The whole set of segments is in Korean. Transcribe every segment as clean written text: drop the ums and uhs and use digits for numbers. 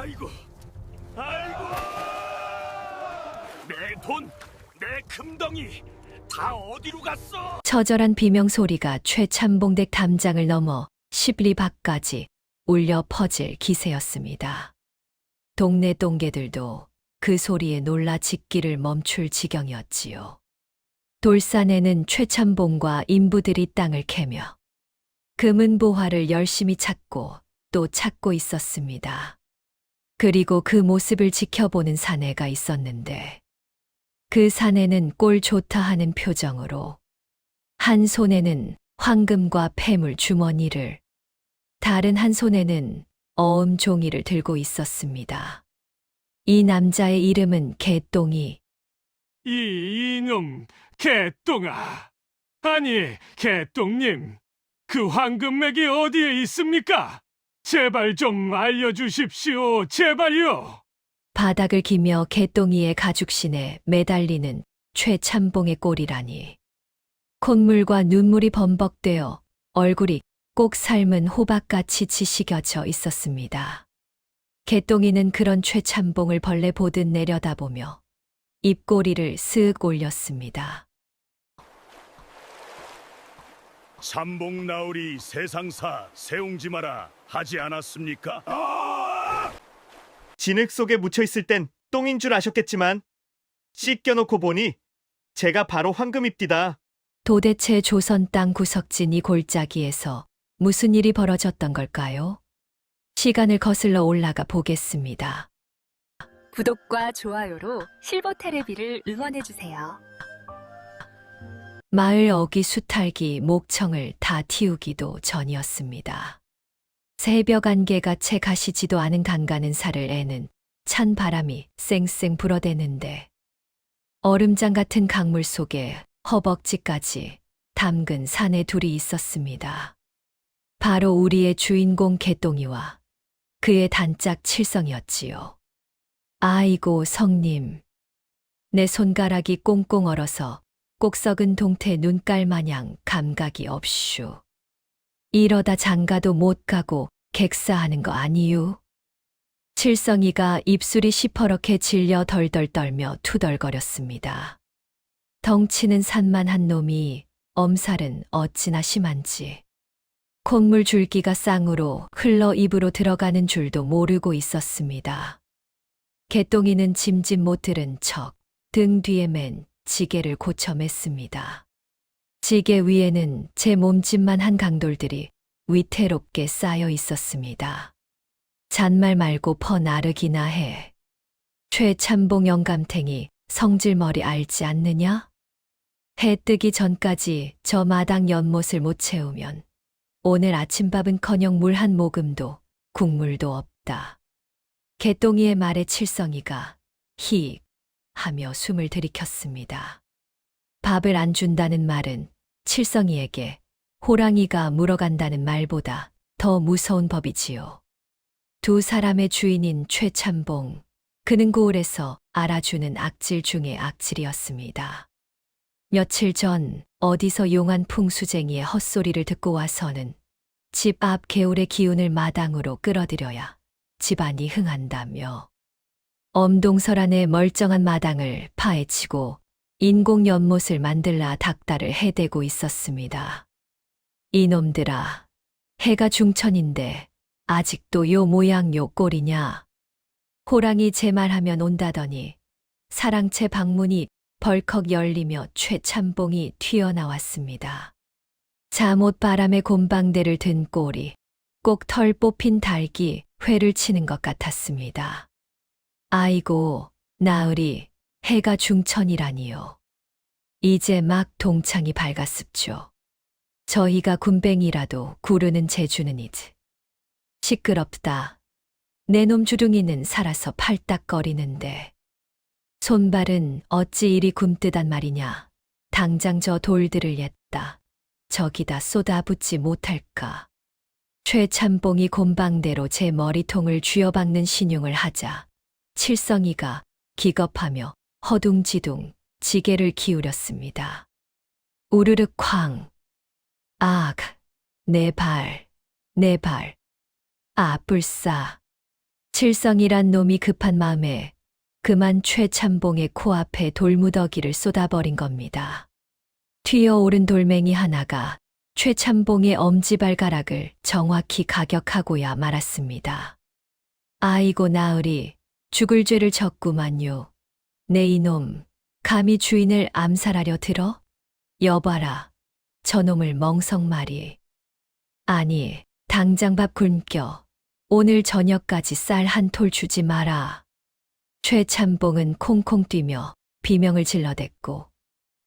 아이고, 아이고! 내 돈, 내 금덩이 다 어디로 갔어? 처절한 비명 소리가 최참봉댁 담장을 넘어 10리 밖까지 울려 퍼질 기세였습니다. 동네 똥개들도 그 소리에 놀라 짖기를 멈출 지경이었지요. 돌산에는 최참봉과 인부들이 땅을 캐며 금은보화를 열심히 찾고 또 찾고 있었습니다. 그리고 그 모습을 지켜보는 사내가 있었는데 그 사내는 꼴 좋다 하는 표정으로 한 손에는 황금과 폐물 주머니를, 다른 한 손에는 어음 종이를 들고 있었습니다. 이 남자의 이름은 개똥이. 이놈 개똥아. 아니, 개똥님. 그 황금맥이 어디에 있습니까? 제발 좀 알려주십시오. 제발요. 바닥을 기며 개똥이의 가죽신에 매달리는 최참봉의 꼴이라니. 콧물과 눈물이 범벅되어 얼굴이 꼭 삶은 호박같이 지식여져 있었습니다. 개똥이는 그런 최참봉을 벌레 보듯 내려다보며 입꼬리를 쓱 올렸습니다. 삼봉 나으리 세상사 세웅지 마라 하지 않았습니까? 진흙 속에 묻혀있을 땐 똥인 줄 아셨겠지만 씻겨놓고 보니 제가 바로 황금입디다. 도대체 조선 땅 구석진 이 골짜기에서 무슨 일이 벌어졌던 걸까요? 시간을 거슬러 올라가 보겠습니다. 구독과 좋아요로 실버테레비를 응원해주세요. 마을 어귀 수탈기 목청을 다 틔우기도 전이었습니다. 새벽 안개가 채 가시지도 않은 강가는 살을 애는 찬 바람이 쌩쌩 불어대는데 얼음장 같은 강물 속에 허벅지까지 담근 사내 둘이 있었습니다. 바로 우리의 주인공 개똥이와 그의 단짝 칠성이었지요. 아이고 성님, 내 손가락이 꽁꽁 얼어서 꼭 썩은 동태 눈깔 마냥 감각이 없슈. 이러다 장가도 못 가고 객사하는 거 아니유? 칠성이가 입술이 시퍼렇게 질려 덜덜 떨며 투덜거렸습니다. 덩치는 산만한 놈이 엄살은 어찌나 심한지. 콧물 줄기가 쌍으로 흘러 입으로 들어가는 줄도 모르고 있었습니다. 개똥이는 짐짓 못 들은 척 등 뒤에 맨 지게를 고쳐 맸습니다. 지게 위에는 제 몸집만 한 강돌들이 위태롭게 쌓여 있었습니다. 잔말 말고 퍼 나르기나 해. 최참봉 영감탱이 성질머리 알지 않느냐? 해 뜨기 전까지 저 마당 연못을 못 채우면 오늘 아침밥은커녕 물 한 모금도 국물도 없다. 개똥이의 말에 칠성이가 히 하며 숨을 들이켰습니다. 밥을 안 준다는 말은 칠성이에게 호랑이가 물어간다는 말보다 더 무서운 법이지요. 두 사람의 주인인 최참봉, 그는 고을에서 알아주는 악질 중의 악질이었습니다. 며칠 전 어디서 용한 풍수쟁이의 헛소리를 듣고 와서는 집 앞 개울의 기운을 마당으로 끌어들여야 집안이 흥한다며 엄동설안의 멀쩡한 마당을 파헤치고 인공 연못을 만들라 닥달을 해대고 있었습니다. 이놈들아, 해가 중천인데 아직도 요 모양 요 꼴이냐? 호랑이 제 말하면 온다더니 사랑채 방문이 벌컥 열리며 최참봉이 튀어나왔습니다. 잠옷 바람에 곰방대를 든 꼴이 꼭 털 뽑힌 닭이 회를 치는 것 같았습니다. 아이고, 나으리, 해가 중천이라니요. 이제 막 동창이 밝았습죠. 저희가 군뱅이라도 구르는 재주는 이즈. 시끄럽다. 내 놈 주둥이는 살아서 팔딱거리는데. 손발은 어찌 이리 굼뜨단 말이냐. 당장 저 돌들을 옛다. 저기다 쏟아붓지 못할까. 최참봉이 곰방대로 제 머리통을 쥐어박는 신용을 하자 칠성이가 기겁하며 허둥지둥 지게를 기울였습니다. 우르르 쾅. 악, 내 발, 내 발. 아, 불싸. 칠성이란 놈이 급한 마음에 그만 최참봉의 코앞에 돌무더기를 쏟아버린 겁니다. 튀어오른 돌멩이 하나가 최참봉의 엄지발가락을 정확히 가격하고야 말았습니다. 아이고 나으리, 죽을 죄를 졌구만요. 내 이놈, 감히 주인을 암살하려 들어? 여봐라, 저놈을 멍석말이. 아니, 당장 밥 굶겨. 오늘 저녁까지 쌀 한 톨 주지 마라. 최참봉은 콩콩 뛰며 비명을 질러댔고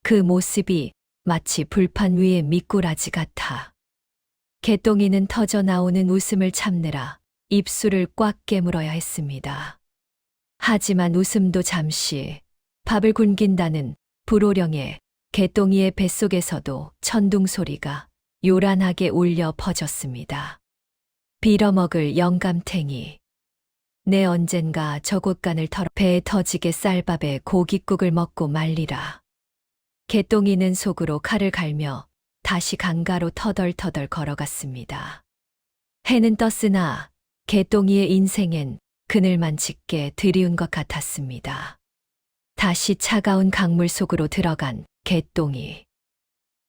그 모습이 마치 불판 위의 미꾸라지 같아. 개똥이는 터져 나오는 웃음을 참느라 입술을 꽉 깨물어야 했습니다. 하지만 웃음도 잠시, 밥을 굶긴다는 불호령에 개똥이의 뱃속에서도 천둥 소리가 요란하게 울려 퍼졌습니다. 빌어먹을 영감탱이. 내 언젠가 저 곳간을 털어 배에 터지게 쌀밥에 고깃국을 먹고 말리라. 개똥이는 속으로 칼을 갈며 다시 강가로 터덜터덜 걸어갔습니다. 해는 떴으나 개똥이의 인생엔 그늘만 짙게 드리운 것 같았습니다. 다시 차가운 강물 속으로 들어간 개똥이.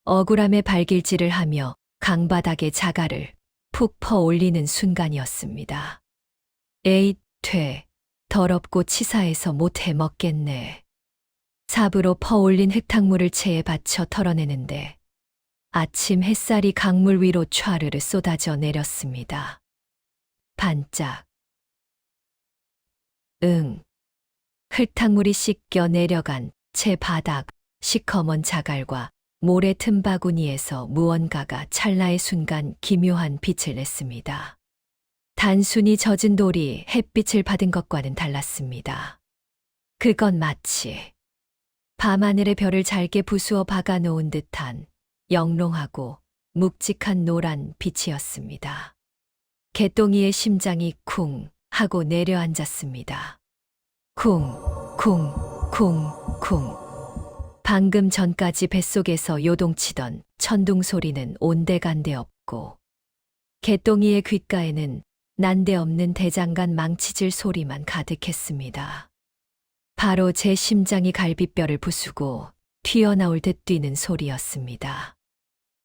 억울함에 발길질을 하며 강바닥에 자갈을 푹 퍼올리는 순간이었습니다. 에잇, 더럽고 치사해서 못해 먹겠네. 삽으로 퍼올린 흙탕물을 체에 받쳐 털어내는데 아침 햇살이 강물 위로 촤르르 쏟아져 내렸습니다. 반짝. 흙탕물이 씻겨 내려간 채 바닥, 시커먼 자갈과 모래 틈바구니에서 무언가가 찰나의 순간 기묘한 빛을 냈습니다. 단순히 젖은 돌이 햇빛을 받은 것과는 달랐습니다. 그건 마치 밤하늘의 별을 잘게 부수어 박아놓은 듯한 영롱하고 묵직한 노란 빛이었습니다. 개똥이의 심장이 쿵 하고 내려앉았습니다. 쿵, 쿵, 쿵, 쿵. 방금 전까지 뱃속에서 요동치던 천둥 소리는 온데간데 없고 개똥이의 귓가에는 난데없는 대장간 망치질 소리만 가득했습니다. 바로 제 심장이 갈비뼈를 부수고 튀어나올 듯 뛰는 소리였습니다.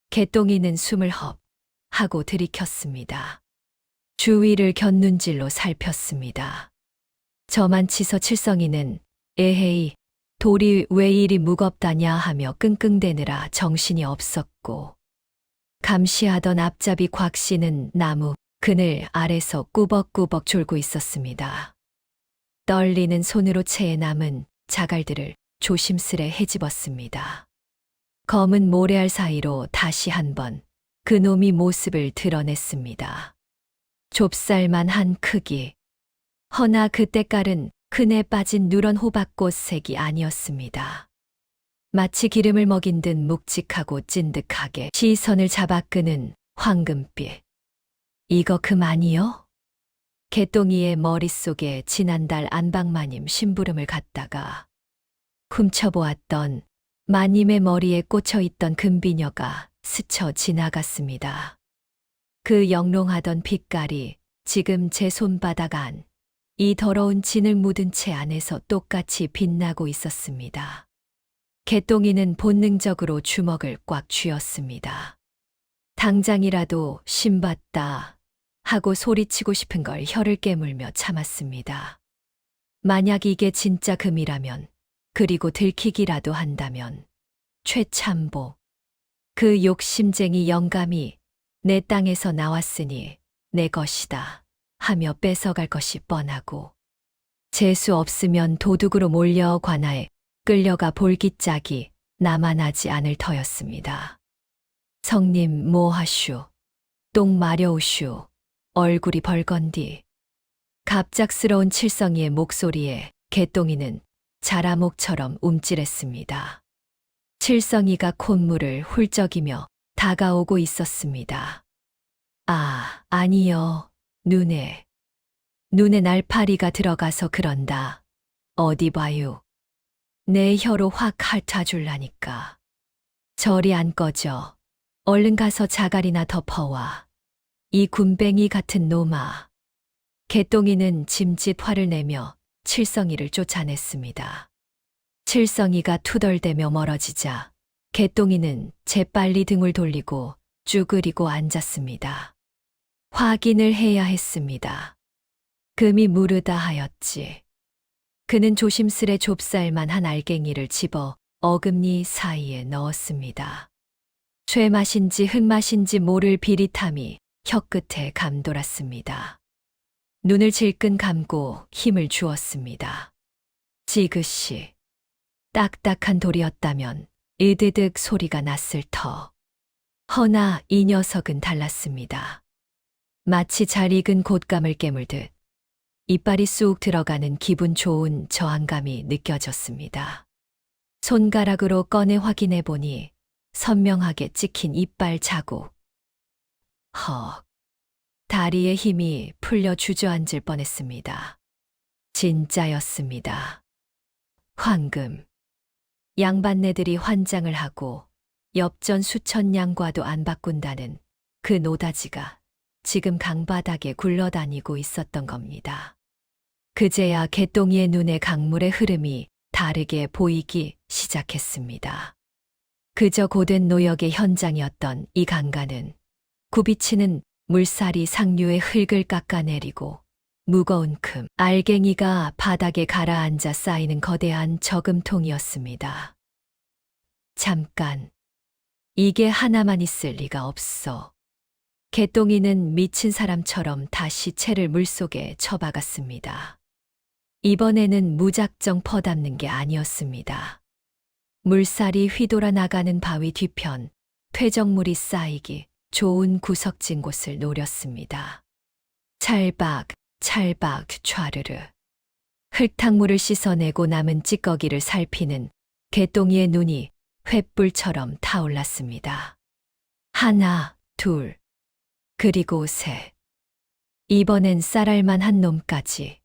개똥이는 숨을 헙 하고 들이켰습니다. 주위를 곁눈질로 살폈습니다. 저만치서 칠성이는 에헤이, 돌이 왜 이리 무겁다냐 하며 끙끙대느라 정신이 없었고 감시하던 앞잡이 곽씨는 나무 그늘 아래서 꾸벅꾸벅 졸고 있었습니다. 떨리는 손으로 채에 남은 자갈들을 조심스레 헤집었습니다. 검은 모래알 사이로 다시 한번 그놈이 모습을 드러냈습니다. 좁쌀만 한 크기. 허나 그 때깔은 큰에 빠진 누런 호박꽃색이 아니었습니다. 마치 기름을 먹인 듯 묵직하고 찐득하게 시선을 잡아 끄는 황금빛. 이거 그만이요? 개똥이의 머릿속에 지난달 안방마님 심부름을 갖다가 훔쳐보았던 마님의 머리에 꽂혀있던 금비녀가 스쳐 지나갔습니다. 그 영롱하던 빛깔이 지금 제 손바닥 안, 이 더러운 진을 묻은 채 안에서 똑같이 빛나고 있었습니다. 개똥이는 본능적으로 주먹을 꽉 쥐었습니다. 당장이라도 신봤다 하고 소리치고 싶은 걸 혀를 깨물며 참았습니다. 만약 이게 진짜 금이라면, 그리고 들키기라도 한다면, 최참보, 그 욕심쟁이 영감이 내 땅에서 나왔으니 내 것이다 하며 뺏어갈 것이 뻔하고, 재수 없으면 도둑으로 몰려 관아에 끌려가 볼기짝이 남아나지 않을 터였습니다. 성님 뭐하슈? 똥 마려우슈? 얼굴이 벌건디. 갑작스러운 칠성이의 목소리에 개똥이는 자라목처럼 움찔했습니다. 칠성이가 콧물을 훌쩍이며 다가오고 있었습니다. 아, 아니요. 눈에 날파리가 들어가서 그런다. 어디 봐요. 내 혀로 확 핥아줄라니까. 저리 안 꺼져. 얼른 가서 자갈이나 덮어와. 이 군뱅이 같은 놈아. 개똥이는 짐짓 화를 내며 칠성이를 쫓아냈습니다. 칠성이가 투덜대며 멀어지자 개똥이는 재빨리 등을 돌리고 쭈그리고 앉았습니다. 확인을 해야 했습니다. 금이 무르다 하였지. 그는 조심스레 좁쌀만 한 알갱이를 집어 어금니 사이에 넣었습니다. 쇠맛인지 흙맛인지 모를 비릿함이 혀끝에 감돌았습니다. 눈을 질끈 감고 힘을 주었습니다. 지그시 딱딱한 돌이었다면 으드득 소리가 났을 터. 허나 이 녀석은 달랐습니다. 마치 잘 익은 곶감을 깨물듯 이빨이 쑥 들어가는 기분 좋은 저항감이 느껴졌습니다. 손가락으로 꺼내 확인해 보니 선명하게 찍힌 이빨 자국. 헉. 다리에 힘이 풀려 주저앉을 뻔했습니다. 진짜였습니다. 황금. 양반네들이 환장을 하고 엽전 수천 양과도 안 바꾼다는 그 노다지가 지금 강바닥에 굴러다니고 있었던 겁니다. 그제야 개똥이의 눈에 강물의 흐름이 다르게 보이기 시작했습니다. 그저 고된 노역의 현장이었던 이 강가는 굽이치는 물살이 상류의 흙을 깎아내리고 무거운 금, 알갱이가 바닥에 가라앉아 쌓이는 거대한 저금통이었습니다. 잠깐, 이게 하나만 있을 리가 없어. 개똥이는 미친 사람처럼 다시 채를 물속에 쳐박았습니다. 이번에는 무작정 퍼담는 게 아니었습니다. 물살이 휘돌아 나가는 바위 뒤편, 퇴적물이 쌓이기 좋은 구석진 곳을 노렸습니다. 찰박, 찰박, 촤르르. 흙탕물을 씻어내고 남은 찌꺼기를 살피는 개똥이의 눈이 횃불처럼 타올랐습니다. 하나, 둘, 그리고 셋. 이번엔 쌀알만 한 놈까지.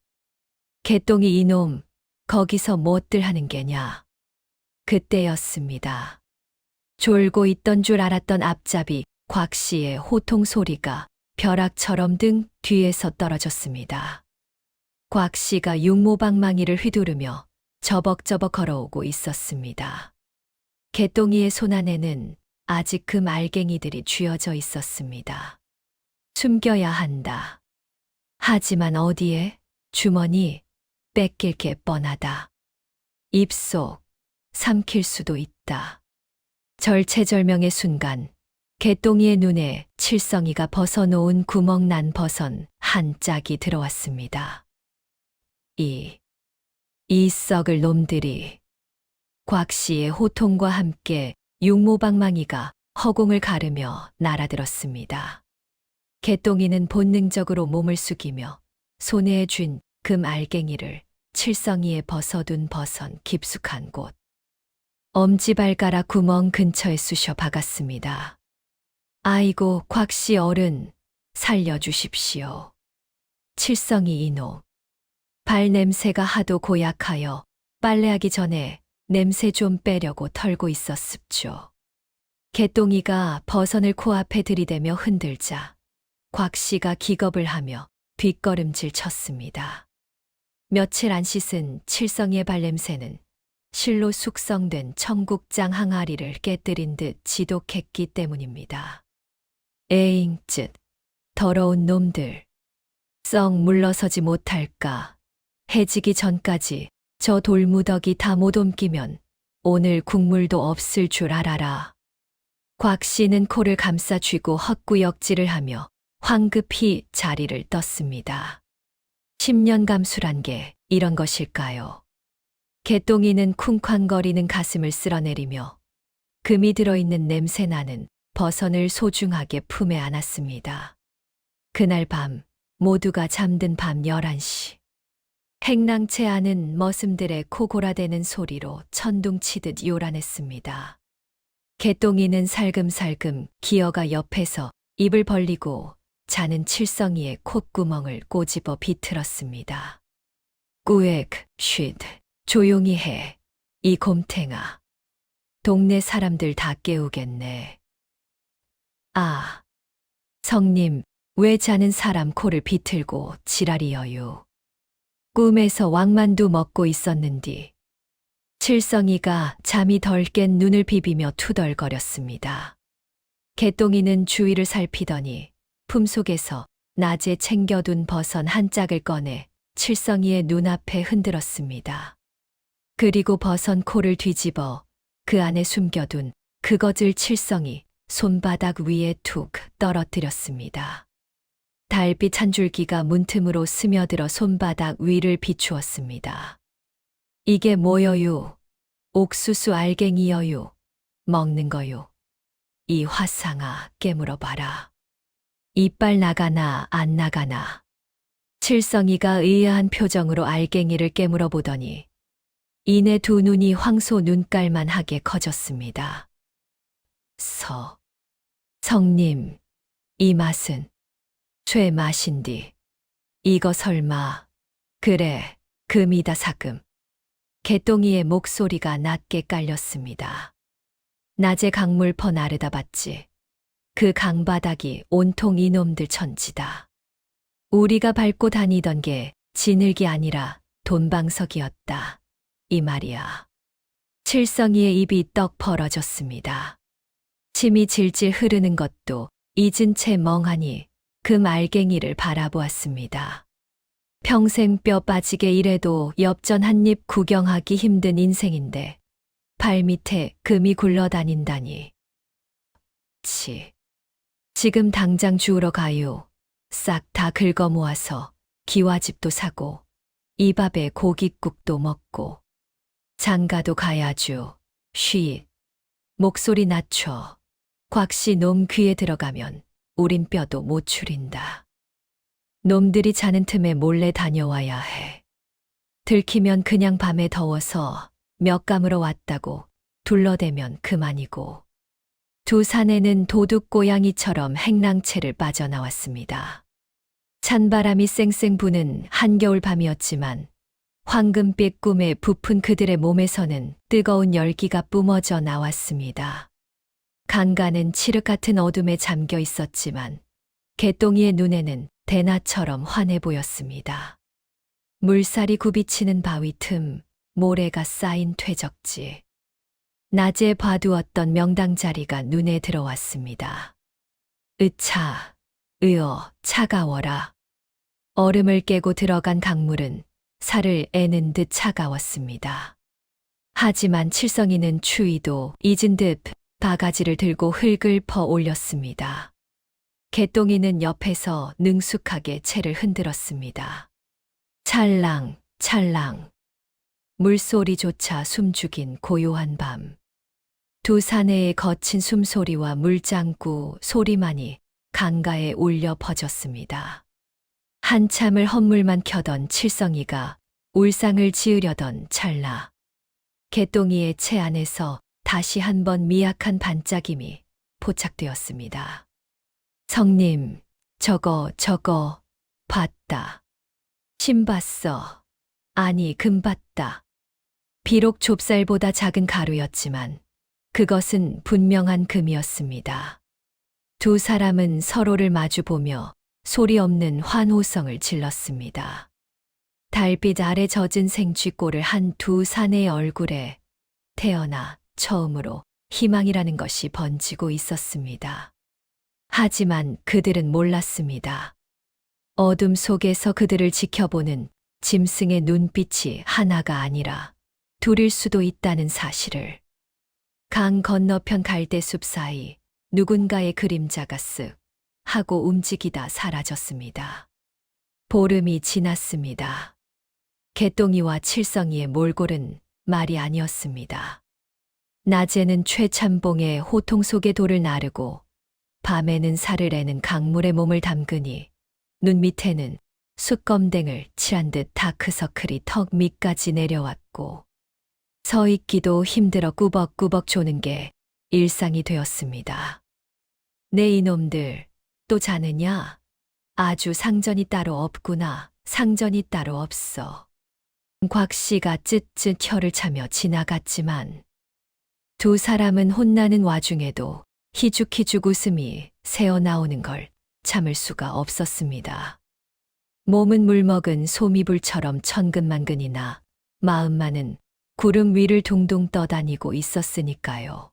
개똥이 이놈, 거기서 뭐들 하는 게냐. 그때였습니다. 졸고 있던 줄 알았던 앞잡이 곽 씨의 호통 소리가 벼락처럼 등 뒤에서 떨어졌습니다. 곽 씨가 육모방망이를 휘두르며 저벅저벅 걸어오고 있었습니다. 개똥이의 손 안에는 아직 그 말갱이들이 쥐어져 있었습니다. 숨겨야 한다. 하지만 어디에? 주머니, 뺏길 게 뻔하다. 입속, 삼킬 수도 있다. 절체절명의 순간, 개똥이의 눈에 칠성이가 벗어놓은 구멍 난 버선 한 짝이 들어왔습니다. 이 썩을 놈들이. 곽 씨의 호통과 함께 육모방망이가 허공을 가르며 날아들었습니다. 개똥이는 본능적으로 몸을 숙이며 손에 쥔 금 알갱이를 칠성이에 벗어둔 버선 깊숙한 곳. 엄지발가락 구멍 근처에 쑤셔 박았습니다. 아이고, 곽 씨 어른, 살려주십시오. 칠성이 이놈. 발 냄새가 하도 고약하여 빨래하기 전에 냄새 좀 빼려고 털고 있었습죠. 개똥이가 버선을 코앞에 들이대며 흔들자 곽 씨가 기겁을 하며 뒷걸음질 쳤습니다. 며칠 안 씻은 칠성이의 발냄새는 실로 숙성된 청국장 항아리를 깨뜨린 듯 지독했기 때문입니다. 에잉 쯧, 더러운 놈들. 썩 물러서지 못할까. 해지기 전까지 저 돌무더기 다 못 옮기면 오늘 국물도 없을 줄 알아라. 곽 씨는 코를 감싸 쥐고 헛구역질을 하며 황급히 자리를 떴습니다. 10년 감수란 게 이런 것일까요? 개똥이는 쿵쾅거리는 가슴을 쓸어내리며 금이 들어있는 냄새나는 버선을 소중하게 품에 안았습니다. 그날 밤 모두가 잠든 밤 11시. 행랑채 안은 머슴들의 코 골아대는 소리로 천둥치듯 요란했습니다. 개똥이는 살금살금 기어가 옆에서 입을 벌리고 자는 칠성이의 콧구멍을 꼬집어 비틀었습니다. 꾸액, 쉿, 조용히 해, 이 곰탱아. 동네 사람들 다 깨우겠네. 아, 성님, 왜 자는 사람 코를 비틀고 지랄이여유. 꿈에서 왕만두 먹고 있었는디. 칠성이가 잠이 덜 깬 눈을 비비며 투덜거렸습니다. 개똥이는 주위를 살피더니 품속에서 낮에 챙겨둔 버선 한 짝을 꺼내 칠성이의 눈앞에 흔들었습니다. 그리고 버선 코를 뒤집어 그 안에 숨겨둔 그것을 칠성이 손바닥 위에 툭 떨어뜨렸습니다. 달빛 한 줄기가 문틈으로 스며들어 손바닥 위를 비추었습니다. 이게 뭐여유? 옥수수 알갱이여유. 먹는 거요. 이 화상아 깨물어 봐라. 이빨 나가나 안 나가나. 칠성이가 의아한 표정으로 알갱이를 깨물어 보더니 이내 두 눈이 황소 눈깔만하게 커졌습니다. 성님, 이 맛은 쇠 맛인디. 이거 설마, 그래, 금이다 사금. 개똥이의 목소리가 낮게 깔렸습니다. 낮에 강물 퍼 나르다 봤지. 그 강바닥이 온통 이놈들 천지다. 우리가 밟고 다니던 게 진흙이 아니라 돈방석이었다. 이 말이야. 칠성이의 입이 떡 벌어졌습니다. 침이 질질 흐르는 것도 잊은 채 멍하니 그 말갱이를 바라보았습니다. 평생 뼈 빠지게 일해도 엽전 한 입 구경하기 힘든 인생인데 발밑에 금이 굴러다닌다니. 지금 당장 주우러 가요. 싹 다 긁어 모아서 기와집도 사고 이 밥에 고깃국도 먹고 장가도 가야죠. 목소리 낮춰. 곽씨 놈 귀에 들어가면 우린 뼈도 못 추린다. 놈들이 자는 틈에 몰래 다녀와야 해. 들키면 그냥 밤에 더워서 몇 감으로 왔다고 둘러대면 그만이고. 두 사내는 도둑 고양이처럼 행랑채를 빠져나왔습니다. 찬바람이 쌩쌩 부는 한겨울 밤이었지만 황금빛 꿈에 부푼 그들의 몸에서는 뜨거운 열기가 뿜어져 나왔습니다. 강가는 칠흑 같은 어둠에 잠겨 있었지만 개똥이의 눈에는 대낮처럼 환해 보였습니다. 물살이 굽이치는 바위 틈, 모래가 쌓인 퇴적지. 낮에 봐두었던 명당 자리가 눈에 들어왔습니다. 차가워라. 얼음을 깨고 들어간 강물은 살을 애는 듯 차가웠습니다. 하지만 칠성이는 추위도 잊은 듯 바가지를 들고 흙을 퍼 올렸습니다. 개똥이는 옆에서 능숙하게 채를 흔들었습니다. 찰랑, 찰랑. 물소리조차 숨죽인 고요한 밤. 두 사내의 거친 숨소리와 물장구 소리만이 강가에 울려 퍼졌습니다. 한참을 헛물만 켜던 칠성이가 울상을 지으려던 찰나. 개똥이의 채 안에서 다시 한번 미약한 반짝임이 포착되었습니다. 성님, 저거, 봤다. 심 봤어. 아니, 금 봤다. 비록 좁쌀보다 작은 가루였지만 그것은 분명한 금이었습니다. 두 사람은 서로를 마주보며 소리 없는 환호성을 질렀습니다. 달빛 아래 젖은 생쥐꼴을 한 두 사내의 얼굴에 태어나 처음으로 희망이라는 것이 번지고 있었습니다. 하지만 그들은 몰랐습니다. 어둠 속에서 그들을 지켜보는 짐승의 눈빛이 하나가 아니라 둘일 수도 있다는 사실을. 강 건너편 갈대숲 사이 누군가의 그림자가 쓱 하고 움직이다 사라졌습니다. 보름이 지났습니다. 개똥이와 칠성이의 몰골은 말이 아니었습니다. 낮에는 최참봉의 호통 속의 돌을 나르고 밤에는 살을 애는 강물에 몸을 담그니 눈 밑에는 숯검댕을 칠한 듯 다크서클이 턱 밑까지 내려왔고 서 있기도 힘들어 꾸벅꾸벅 조는 게 일상이 되었습니다. 네 이놈들 또 자느냐? 아주 상전이 따로 없구나. 상전이 따로 없어. 곽씨가 쯧쯧 혀를 차며 지나갔지만 두 사람은 혼나는 와중에도 희죽희죽 웃음이 새어나오는 걸 참을 수가 없었습니다. 몸은 물먹은 소미불처럼 천근만근이나 마음만은 구름 위를 둥둥 떠다니고 있었으니까요.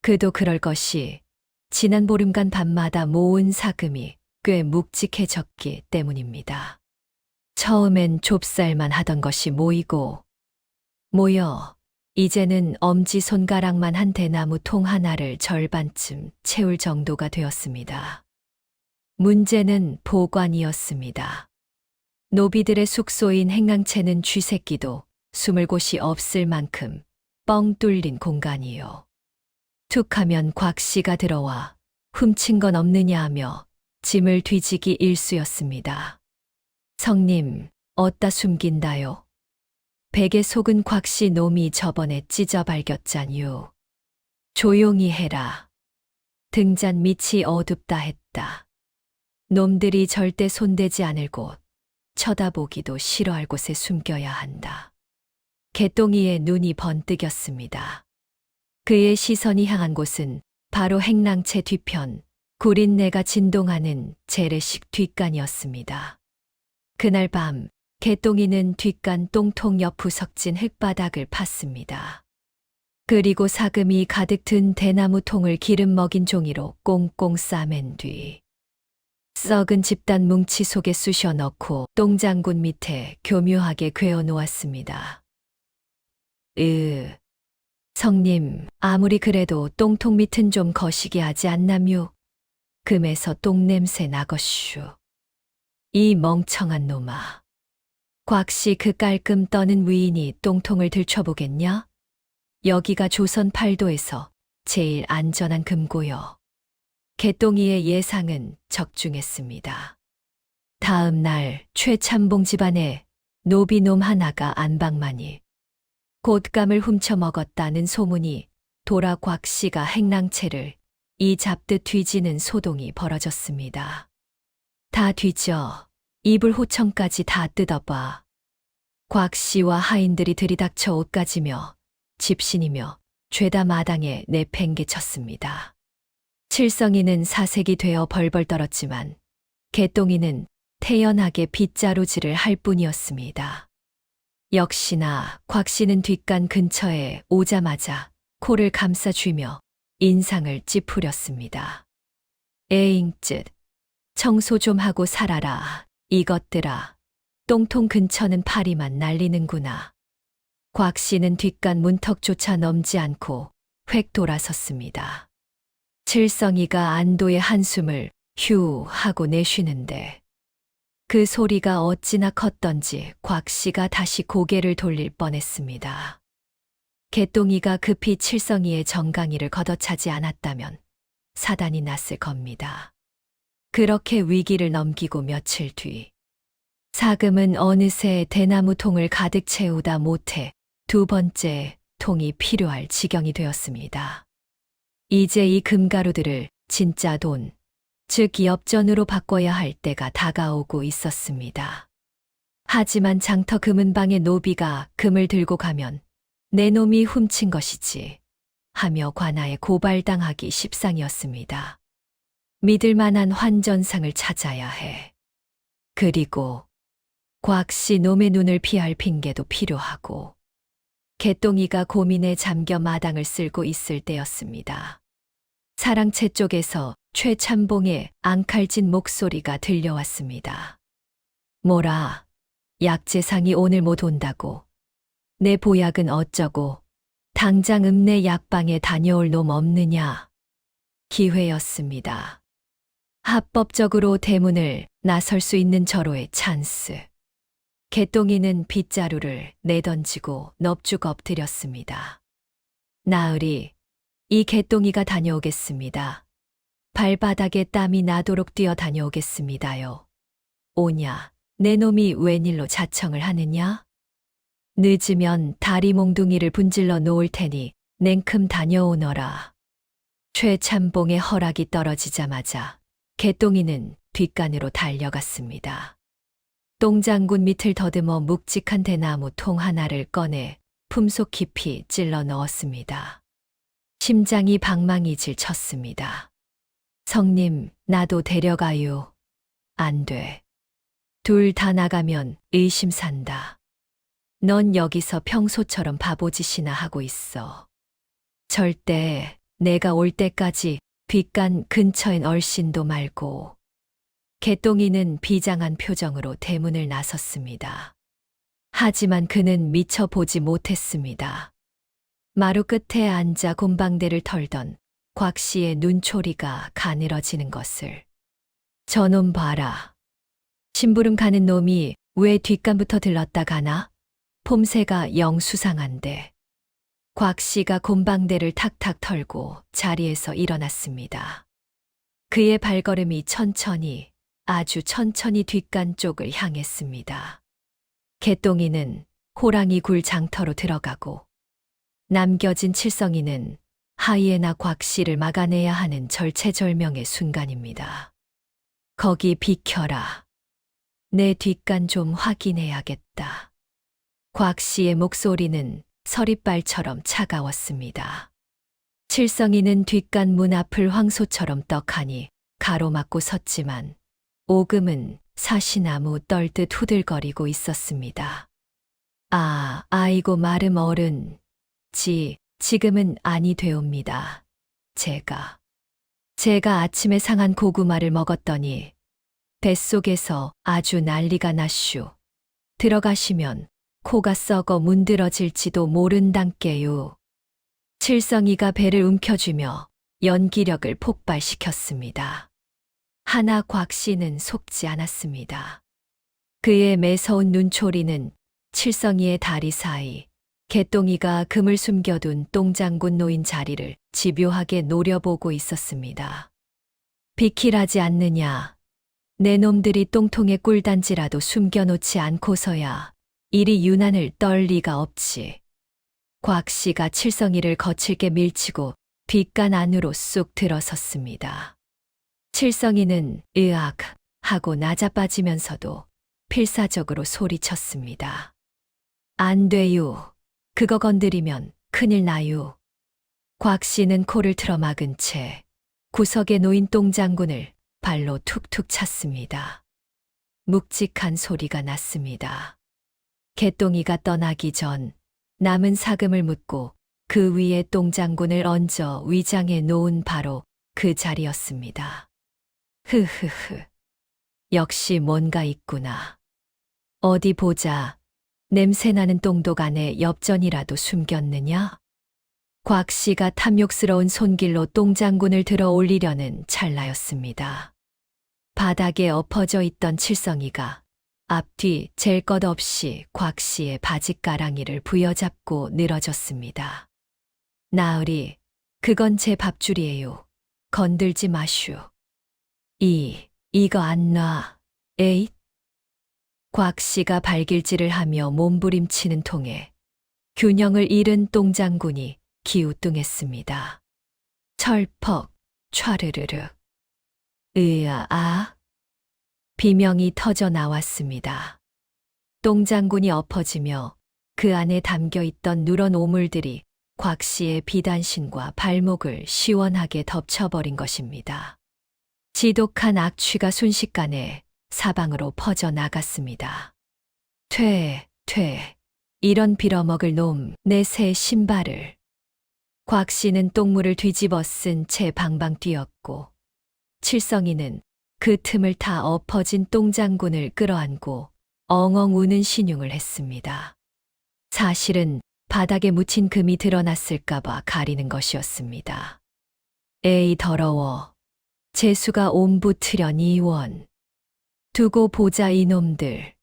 그도 그럴 것이 지난 보름간 밤마다 모은 사금이 꽤 묵직해졌기 때문입니다. 처음엔 좁쌀만 하던 것이 모여 이제는 엄지손가락만 한 대나무 통 하나를 절반쯤 채울 정도가 되었습니다. 문제는 보관이었습니다. 노비들의 숙소인 행랑채는 쥐새끼도 숨을 곳이 없을 만큼 뻥 뚫린 공간이요. 툭하면 곽 씨가 들어와 훔친 건 없느냐 하며 짐을 뒤지기 일쑤였습니다. 성님, 어디다 숨긴다요? 베개 속은 곽 씨 놈이 저번에 찢어 발겼잖유. 조용히 해라. 등잔 밑이 어둡다 했다. 놈들이 절대 손대지 않을 곳, 쳐다보기도 싫어할 곳에 숨겨야 한다. 개똥이의 눈이 번뜩였습니다. 그의 시선이 향한 곳은 바로 행랑채 뒤편, 구린내가 진동하는 재래식 뒷간이었습니다. 그날 밤, 개똥이는 뒷간 똥통 옆 섞진 흙바닥을 팠습니다. 그리고 사금이 가득 든 대나무 통을 기름 먹인 종이로 꽁꽁 싸맨 뒤 썩은 집단 뭉치 속에 쑤셔 넣고 똥장군 밑에 교묘하게 괴어 놓았습니다. 성님, 아무리 그래도 똥통 밑은 좀 거시기 하지 않나뮤? 금에서 똥냄새 나것슈. 이 멍청한 놈아. 곽씨 그 깔끔 떠는 위인이 똥통을 들춰보겠냐? 여기가 조선 팔도에서 제일 안전한 금고여. 개똥이의 예상은 적중했습니다. 다음 날 최참봉 집안에 노비놈 하나가 안방만이 곶감을 훔쳐 먹었다는 소문이 돌아 곽씨가 행랑채를 이 잡듯 뒤지는 소동이 벌어졌습니다. 다 뒤져 이불 호청까지 다 뜯어봐. 곽씨와 하인들이 들이닥쳐 옷가지며 집신이며 죄다 마당에 내팽개쳤습니다. 칠성이는 사색이 되어 벌벌 떨었지만 개똥이는 태연하게 빗자루질을 할 뿐이었습니다. 역시나 곽씨는 뒷간 근처에 오자마자 코를 감싸 쥐며 인상을 찌푸렸습니다. 에잉쯧, 청소 좀 하고 살아라. 이것들아, 똥통 근처는 파리만 날리는구나. 곽씨는 뒷간 문턱조차 넘지 않고 획 돌아섰습니다. 칠성이가 안도의 한숨을 휴 하고 내쉬는데 그 소리가 어찌나 컸던지 곽씨가 다시 고개를 돌릴 뻔했습니다. 개똥이가 급히 칠성이의 정강이를 걷어차지 않았다면 사단이 났을 겁니다. 그렇게 위기를 넘기고 며칠 뒤 사금은 어느새 대나무 통을 가득 채우다 못해 두 번째 통이 필요할 지경이 되었습니다. 이제 이 금가루들을 진짜 돈, 즉 엽전으로 바꿔야 할 때가 다가오고 있었습니다. 하지만 장터 금은방의 노비가 금을 들고 가면 내 놈이 훔친 것이지 하며 관아에 고발당하기 십상이었습니다. 믿을 만한 환전상을 찾아야 해. 그리고 곽씨 놈의 눈을 피할 핑계도 필요하고 개똥이가 고민에 잠겨 마당을 쓸고 있을 때였습니다. 사랑채 쪽에서 최참봉의 앙칼진 목소리가 들려왔습니다. 뭐라, 약재상이 오늘 못 온다고. 내 보약은 어쩌고, 당장 읍내 약방에 다녀올 놈 없느냐. 기회였습니다. 합법적으로 대문을 나설 수 있는 절호의 찬스. 개똥이는 빗자루를 내던지고 넙죽 엎드렸습니다. 나으리, 이 개똥이가 다녀오겠습니다. 발바닥에 땀이 나도록 뛰어 다녀오겠습니다요. 오냐, 내 놈이 웬일로 자청을 하느냐? 늦으면 다리 몽둥이를 분질러 놓을 테니 냉큼 다녀오너라. 최참봉의 허락이 떨어지자마자 개똥이는 뒷간으로 달려갔습니다. 똥장군 밑을 더듬어 묵직한 대나무 통 하나를 꺼내 품속 깊이 찔러 넣었습니다. 심장이 방망이질 쳤습니다. 성님, 나도 데려가요. 안 돼. 둘 다 나가면 의심 산다. 넌 여기서 평소처럼 바보짓이나 하고 있어. 절대 내가 올 때까지 뒷간 근처엔 얼씬도 말고. 개똥이는 비장한 표정으로 대문을 나섰습니다. 하지만 그는 미처 보지 못했습니다. 마루 끝에 앉아 곰방대를 털던 곽 씨의 눈초리가 가늘어지는 것을. 저놈 봐라. 심부름 가는 놈이 왜 뒷간부터 들렀다 가나? 폼새가 영 수상한데. 곽 씨가 곰방대를 탁탁 털고 자리에서 일어났습니다. 그의 발걸음이 천천히, 아주 천천히 뒷간 쪽을 향했습니다. 개똥이는 호랑이 굴 장터로 들어가고 남겨진 칠성이는 하이에나 곽 씨를 막아내야 하는 절체절명의 순간입니다. 거기 비켜라. 내 뒷간 좀 확인해야겠다. 곽 씨의 목소리는 서리발처럼 차가웠습니다. 칠성이는 뒷간 문 앞을 황소처럼 떡하니 가로막고 섰지만 오금은 사시나무 떨듯 후들거리고 있었습니다. 아이고 마름 어른. 지금은 아니 되옵니다. 제가 아침에 상한 고구마를 먹었더니 뱃속에서 아주 난리가 났슈. 들어가시면 코가 썩어 문드러질지도 모른단께요. 칠성이가 배를 움켜쥐며 연기력을 폭발시켰습니다. 하나 곽 씨는 속지 않았습니다. 그의 매서운 눈초리는 칠성이의 다리 사이, 개똥이가 금을 숨겨둔 똥장군 놓인 자리를 집요하게 노려보고 있었습니다. 비킬하지 않느냐. 내 놈들이 똥통에 꿀단지라도 숨겨놓지 않고서야 이리 유난을 떨 리가 없지. 곽 씨가 칠성이를 거칠게 밀치고 뒷간 안으로 쑥 들어섰습니다. 칠성이는 으악 하고 낮아빠지면서도 필사적으로 소리쳤습니다. 안 돼요. 그거 건드리면 큰일 나요. 곽 씨는 코를 틀어막은 채 구석에 놓인 똥장군을 발로 툭툭 찼습니다. 묵직한 소리가 났습니다. 개똥이가 떠나기 전 남은 사금을 묻고 그 위에 똥장군을 얹어 위장해 놓은 바로 그 자리였습니다. 흐흐흐. 역시 뭔가 있구나. 어디 보자. 냄새나는 똥독 안에 엽전이라도 숨겼느냐? 곽 씨가 탐욕스러운 손길로 똥장군을 들어 올리려는 찰나였습니다. 바닥에 엎어져 있던 칠성이가 앞뒤 잴 것 없이 곽 씨의 바짓가랑이를 부여잡고 늘어졌습니다. 나으리, 그건 제 밥줄이에요. 건들지 마슈. 이거 안 놔. 에잇. 곽 씨가 발길질을 하며 몸부림치는 통에 균형을 잃은 똥장군이 기우뚱했습니다. 철퍽, 촤르르르. 비명이 터져 나왔습니다. 똥장군이 엎어지며 그 안에 담겨있던 누런 오물들이 곽 씨의 비단신과 발목을 시원하게 덮쳐버린 것입니다. 지독한 악취가 순식간에 사방으로 퍼져 나갔습니다. 퇴. 이런 빌어먹을 놈, 내 새 신발을. 곽 씨는 똥물을 뒤집어 쓴 채 방방 뛰었고 칠성이는 그 틈을 타 엎어진 똥장군을 끌어안고 엉엉 우는 신용을 했습니다. 사실은 바닥에 묻힌 금이 드러났을까봐 가리는 것이었습니다. 에이 더러워. 재수가 옴붙으려니 원. 두고 보자 이놈들.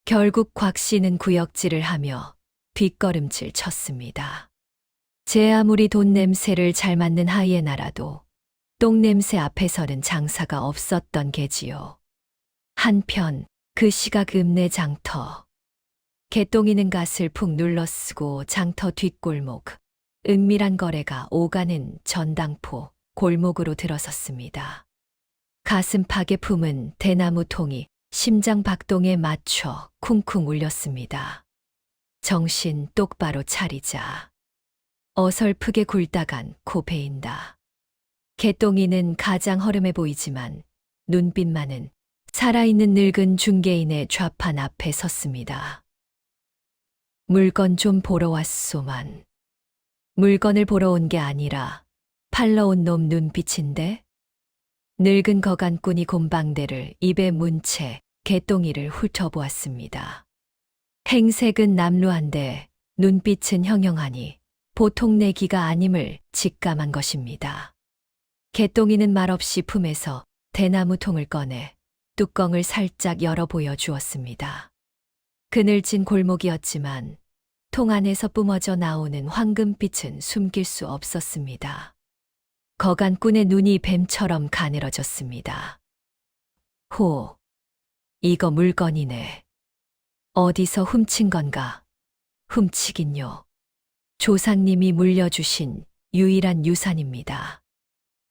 결국 곽 씨는 구역질을 하며 뒷걸음질 쳤습니다. 제 아무리 돈 냄새를 잘 맡는 하이에나라도 똥냄새 앞에서는 장사가 없었던 게지요. 한편 그 시각 읍내 장터. 개똥이는 갓을 푹 눌러쓰고 장터 뒷골목, 은밀한 거래가 오가는 전당포 골목으로 들어섰습니다. 가슴팍에 품은 대나무 통이 심장 박동에 맞춰 쿵쿵 울렸습니다. 정신 똑바로 차리자. 어설프게 굴다간 코 베인다. 개똥이는 가장 허름해 보이지만 눈빛만은 살아있는 늙은 중개인의 좌판 앞에 섰습니다. 물건 좀 보러 왔소만. 물건을 보러 온 게 아니라 팔러 온 놈 눈빛인데? 늙은 거간꾼이 곰방대를 입에 문 채 개똥이를 훑어보았습니다. 행색은 남루한데 눈빛은 형형하니 보통 내기가 아님을 직감한 것입니다. 개똥이는 말없이 품에서 대나무 통을 꺼내 뚜껑을 살짝 열어 보여주었습니다. 그늘진 골목이었지만 통 안에서 뿜어져 나오는 황금빛은 숨길 수 없었습니다. 거간꾼의 눈이 뱀처럼 가늘어졌습니다. 호, 이거 물건이네. 어디서 훔친 건가? 훔치긴요. 조상님이 물려주신 유일한 유산입니다.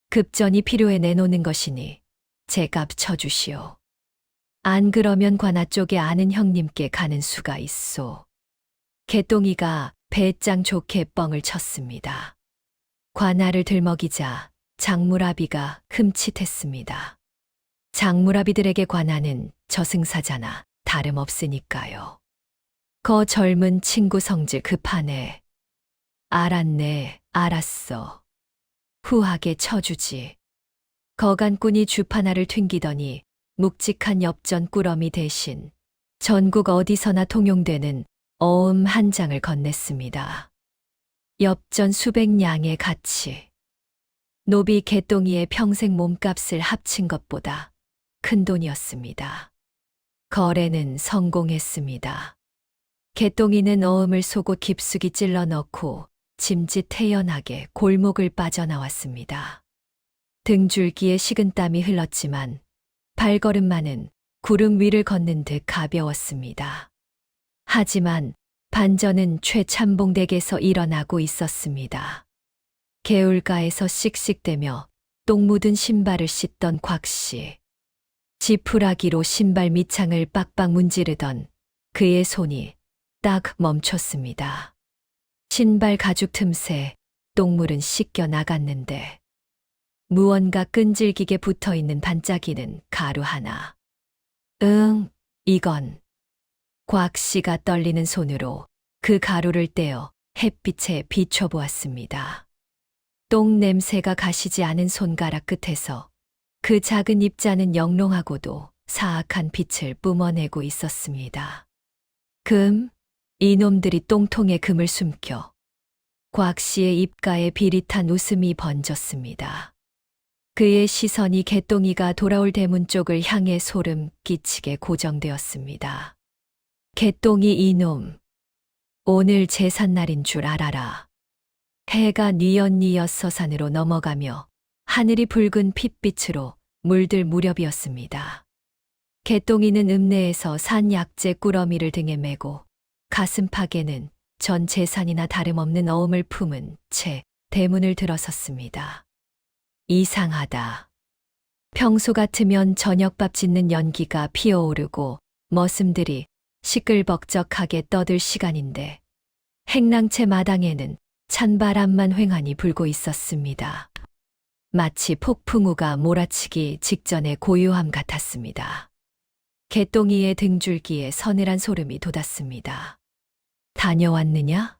급전이 필요해 내놓는 것이니 제값 쳐주시오. 안 그러면 관아 쪽에 아는 형님께 가는 수가 있소. 개똥이가 배짱 좋게 뻥을 쳤습니다. 관아를 들먹이자 장무라비가 흠칫했습니다. 장무라비들에게 관아는 저승사자나 다름없으니까요. 거 젊은 친구 성질 급하네. 알았네, 알았어. 후하게 쳐주지. 거간꾼이 주파나를 튕기더니 묵직한 엽전 꾸러미 대신 전국 어디서나 통용되는 어음 한 장을 건넸습니다. 엽전 수백 냥의 가치. 노비 개똥이의 평생 몸값을 합친 것보다 큰 돈이었습니다. 거래는 성공했습니다. 개똥이는 어음을 속옷 깊숙이 찔러 넣고 짐짓태연하게 골목을 빠져나왔습니다. 등줄기에 식은땀이 흘렀지만 발걸음만은 구름 위를 걷는 듯 가벼웠습니다. 하지만 반전은 최참봉댁에서 일어나고 있었습니다. 개울가에서 씩씩대며 똥 묻은 신발을 씻던 곽씨. 지푸라기로 신발 밑창을 빡빡 문지르던 그의 손이 딱 멈췄습니다. 신발 가죽 틈새 똥물은 씻겨 나갔는데 무언가 끈질기게 붙어있는 반짝이는 가루 하나. 이건. 곽씨가 떨리는 손으로 그 가루를 떼어 햇빛에 비춰보았습니다. 똥 냄새가 가시지 않은 손가락 끝에서 그 작은 입자는 영롱하고도 사악한 빛을 뿜어내고 있었습니다. 이놈들이 똥통에 금을 숨겨. 곽씨의 입가에 비릿한 웃음이 번졌습니다. 그의 시선이 개똥이가 돌아올 대문 쪽을 향해 소름 끼치게 고정되었습니다. 개똥이 이놈. 오늘 제삿날인 줄 알아라. 해가 뉘엿뉘엿 서산으로 넘어가며 하늘이 붉은 핏빛으로 물들 무렵이었습니다. 개똥이는 읍내에서 산 약재 꾸러미를 등에 메고 가슴팍에는 전 재산이나 다름없는 어음을 품은 채 대문을 들어섰습니다. 이상하다. 평소 같으면 저녁밥 짓는 연기가 피어오르고 머슴들이 시끌벅적하게 떠들 시간인데 행랑채 마당에는 찬바람만 휑하니 불고 있었습니다. 마치 폭풍우가 몰아치기 직전의 고요함 같았습니다. 개똥이의 등줄기에 서늘한 소름이 돋았습니다. 다녀왔느냐?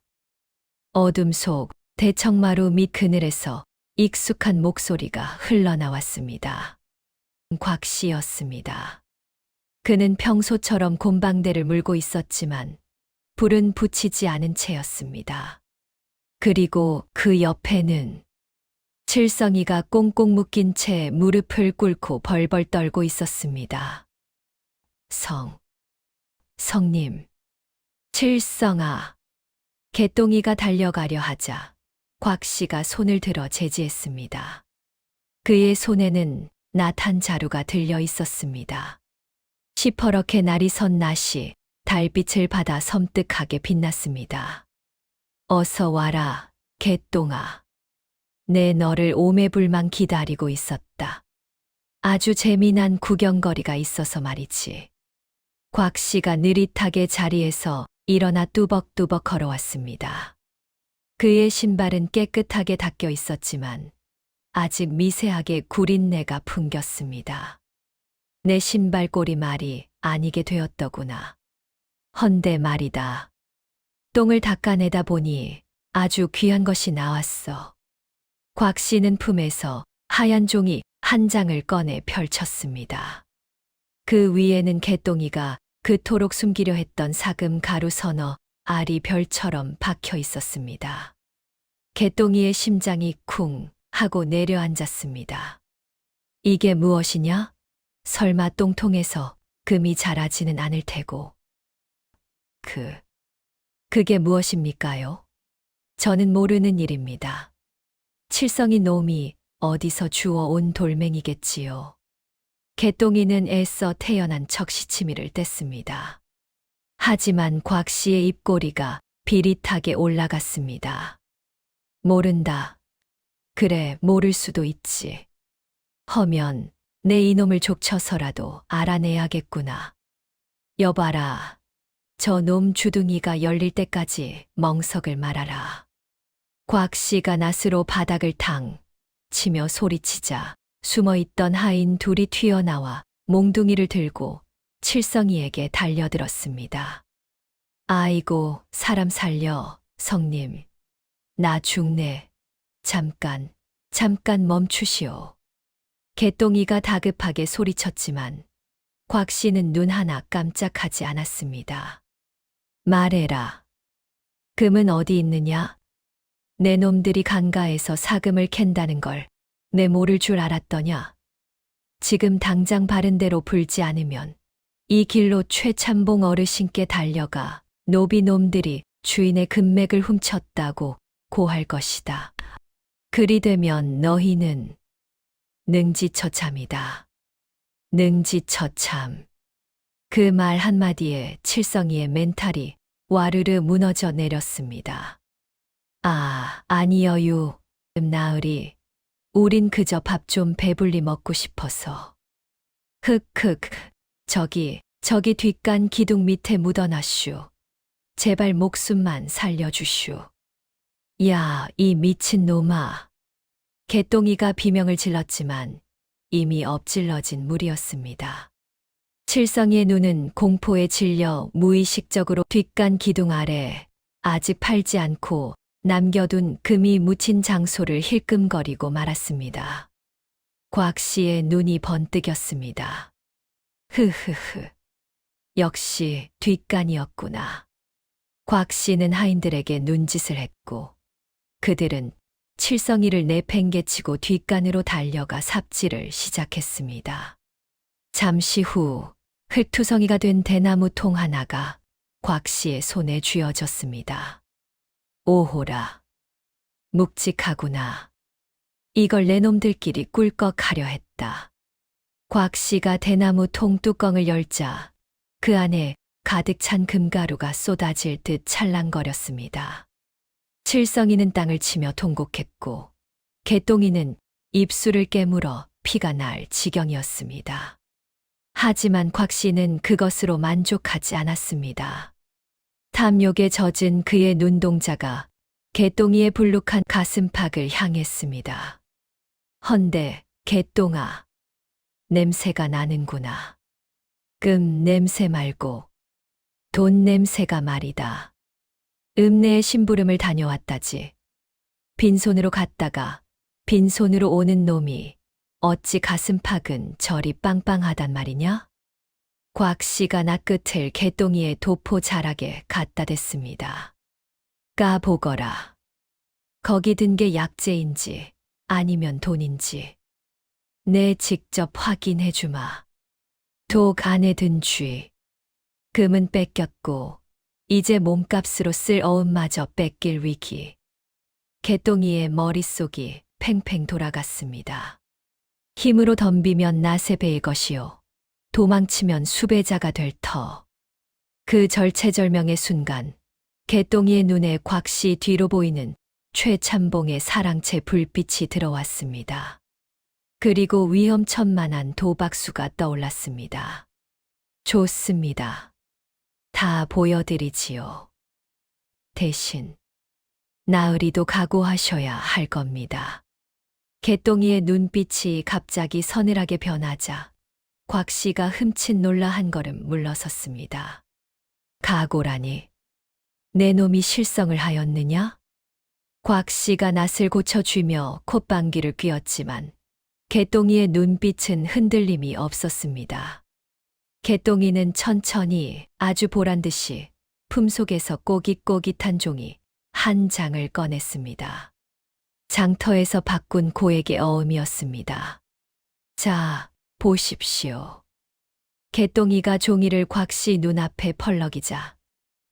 어둠 속 대청마루 밑 그늘에서 익숙한 목소리가 흘러나왔습니다. 곽씨였습니다. 그는 평소처럼 곰방대를 물고 있었지만 불은 붙이지 않은 채였습니다. 그리고 그 옆에는 칠성이가 꽁꽁 묶인 채 무릎을 꿇고 벌벌 떨고 있었습니다. 성님. 칠성아. 개똥이가 달려가려 하자 곽씨가 손을 들어 제지했습니다. 그의 손에는 낫한 자루가 들려 있었습니다. 시퍼렇게 날이 선 낫이 달빛을 받아 섬뜩하게 빛났습니다. 어서 와라, 개똥아. 내 너를 오매불망 기다리고 있었다. 아주 재미난 구경거리가 있어서 말이지. 곽씨가 느릿하게 자리에서 일어나 뚜벅뚜벅 걸어왔습니다. 그의 신발은 깨끗하게 닦여 있었지만 아직 미세하게 구린 내가 풍겼습니다. 내 신발꼬리 말이 아니게 되었더구나. 헌데 말이다. 똥을 닦아내다 보니 아주 귀한 것이 나왔어. 곽 씨는 품에서 하얀 종이 한 장을 꺼내 펼쳤습니다. 그 위에는 개똥이가 그토록 숨기려 했던 사금 가루 서너 알이 별처럼 박혀 있었습니다. 개똥이의 심장이 쿵 하고 내려앉았습니다. 이게 무엇이냐? 설마 똥통에서 금이 자라지는 않을 테고. 그게 무엇입니까요? 저는 모르는 일입니다. 칠성이 놈이 어디서 주워온 돌멩이겠지요. 개똥이는 애써 태어난 척시치미를 뗐습니다. 하지만 곽 씨의 입꼬리가 비릿하게 올라갔습니다. 모른다. 그래, 모를 수도 있지. 허면 내 이놈을 족쳐서라도 알아내야겠구나. 여봐라. 저 놈 주둥이가 열릴 때까지 멍석을 말아라. 곽 씨가 낫으로 바닥을 탕 치며 소리치자 숨어있던 하인 둘이 튀어나와 몽둥이를 들고 칠성이에게 달려들었습니다. 아이고, 사람 살려, 성님. 나 죽네. 잠깐 멈추시오. 개똥이가 다급하게 소리쳤지만 곽 씨는 눈 하나 깜짝하지 않았습니다. 말해라. 금은 어디 있느냐? 내 놈들이 강가에서 사금을 캔다는 걸 내 모를 줄 알았더냐? 지금 당장 바른 대로 불지 않으면 이 길로 최참봉 어르신께 달려가 노비 놈들이 주인의 금맥을 훔쳤다고 고할 것이다. 그리 되면 너희는 능지처참이다. 능지처참. 그 말 한마디에 칠성이의 멘탈이 와르르 무너져 내렸습니다. 아니여유, 나으리. 우린 그저 밥 좀 배불리 먹고 싶어서. 저기 뒷간 기둥 밑에 묻어놨슈. 제발 목숨만 살려주슈. 야, 이 미친 놈아. 개똥이가 비명을 질렀지만 이미 엎질러진 물이었습니다. 칠성이의 눈은 공포에 질려 무의식적으로 뒷간 기둥 아래 아직 팔지 않고 남겨둔 금이 묻힌 장소를 힐끔거리고 말았습니다. 곽 씨의 눈이 번뜩였습니다. 역시 뒷간이었구나. 곽 씨는 하인들에게 눈짓을 했고 그들은 칠성이를 내팽개치고 뒷간으로 달려가 삽질을 시작했습니다. 잠시 후 흙투성이가 된 대나무 통 하나가 곽 씨의 손에 쥐어졌습니다. 오호라. 묵직하구나. 이걸 내 놈들끼리 꿀꺽하려 했다. 곽 씨가 대나무 통 뚜껑을 열자 그 안에 가득 찬 금가루가 쏟아질 듯 찰랑거렸습니다. 칠성이는 땅을 치며 통곡했고 개똥이는 입술을 깨물어 피가 날 지경이었습니다. 하지만 곽 씨는 그것으로 만족하지 않았습니다. 탐욕에 젖은 그의 눈동자가 개똥이의 불룩한 가슴팍을 향했습니다. 헌데 개똥아, 냄새가 나는구나. 금 냄새 말고 돈 냄새가 말이다. 읍내에 심부름을 다녀왔다지. 빈손으로 갔다가 빈손으로 오는 놈이 어찌 가슴팍은 저리 빵빵하단 말이냐? 곽 씨가 나 끝을 개똥이의 도포 자락에 갖다 댔습니다. 까보거라. 거기 든 게 약재인지 아니면 돈인지 내 직접 확인해 주마. 독 안에 든 쥐. 금은 뺏겼고 이제 몸값으로 쓸 어음마저 뺏길 위기. 개똥이의 머릿속이 팽팽 돌아갔습니다. 힘으로 덤비면 낫에 베일 것이요. 도망치면 수배자가 될 터. 그 절체절명의 순간 개똥이의 눈에 곽씨 뒤로 보이는 최참봉의 사랑채 불빛이 들어왔습니다. 그리고 위험천만한 도박수가 떠올랐습니다. 좋습니다. 다 보여드리지요. 대신 나으리도 각오하셔야 할 겁니다. 개똥이의 눈빛이 갑자기 서늘하게 변하자 곽 씨가 흠칫 놀라 한 걸음 물러섰습니다. 각오라니. 내 놈이 실성을 하였느냐? 곽 씨가 낯을 고쳐쥐며 콧방귀를 뀌었지만 개똥이의 눈빛은 흔들림이 없었습니다. 개똥이는 천천히 아주 보란듯이 품속에서 꼬깃꼬깃한 종이 한 장을 꺼냈습니다. 장터에서 바꾼 고액의 어음이었습니다. 자, 보십시오. 개똥이가 종이를 곽 씨 눈앞에 펄럭이자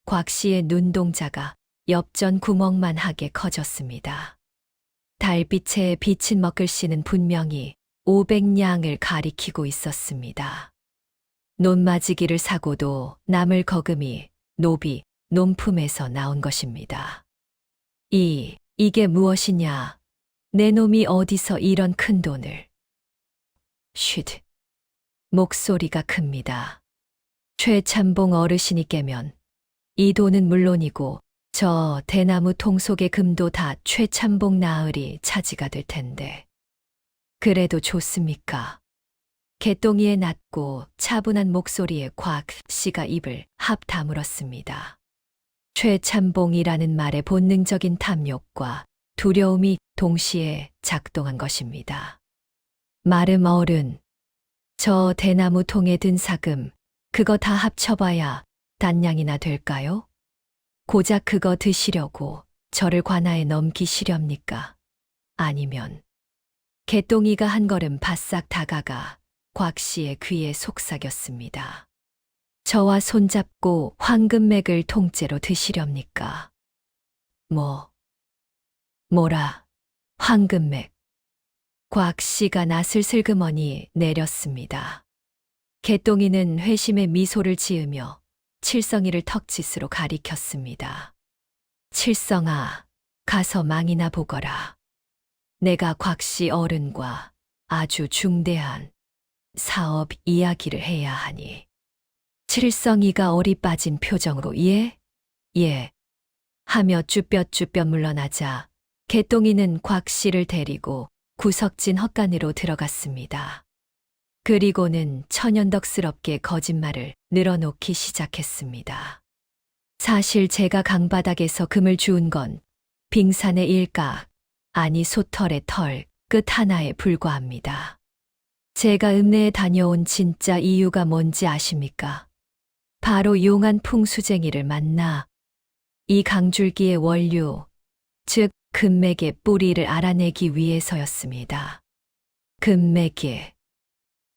곽 씨의 눈동자가 엽전 구멍만 하게 커졌습니다. 달빛에 비친 먹글씨는 분명히 500냥을 가리키고 있었습니다. 논마지기를 사고도 남을 거금이 노비, 놈품에서 나온 것입니다. 이게 무엇이냐? 내 놈이 어디서 이런 큰 돈을. 쉿. 목소리가 큽니다. 최참봉 어르신이 깨면 이 돈은 물론이고 저 대나무 통 속의 금도 다 최참봉 나으리 차지가 될 텐데. 그래도 좋습니까? 개똥이의 낮고 차분한 목소리에 곽 씨가 입을 합 다물었습니다. 최참봉이라는 말의 본능적인 탐욕과 두려움이 동시에 작동한 것입니다. 마름 어른, 저 대나무 통에 든 사금, 그거 다 합쳐봐야 단냥이나 될까요? 고작 그거 드시려고 저를 관아에 넘기시렵니까? 아니면 개똥이가 한 걸음 바싹 다가가 곽 씨의 귀에 속삭였습니다. 저와 손잡고 황금맥을 통째로 드시렵니까? 뭐라, 황금맥. 곽 씨가 낯을 슬그머니 내렸습니다. 개똥이는 회심의 미소를 지으며 칠성이를 턱짓으로 가리켰습니다. 칠성아, 가서 망이나 보거라. 내가 곽 씨 어른과 아주 중대한 사업 이야기를 해야 하니. 칠성이가 어리 빠진 표정으로 예 하며 쭈뼛쭈뼛 물러나자 개똥이는 곽 씨를 데리고 구석진 헛간으로 들어갔습니다. 그리고는 천연덕스럽게 거짓말을 늘어놓기 시작했습니다. 사실 제가 강바닥에서 금을 주운 건 빙산의 일각, 아니 소털의 털 끝 하나에 불과합니다. 제가 읍내에 다녀온 진짜 이유가 뭔지 아십니까? 바로 용한 풍수쟁이를 만나 이 강줄기의 원료, 즉 금맥의 뿌리를 알아내기 위해서였습니다. 금맥의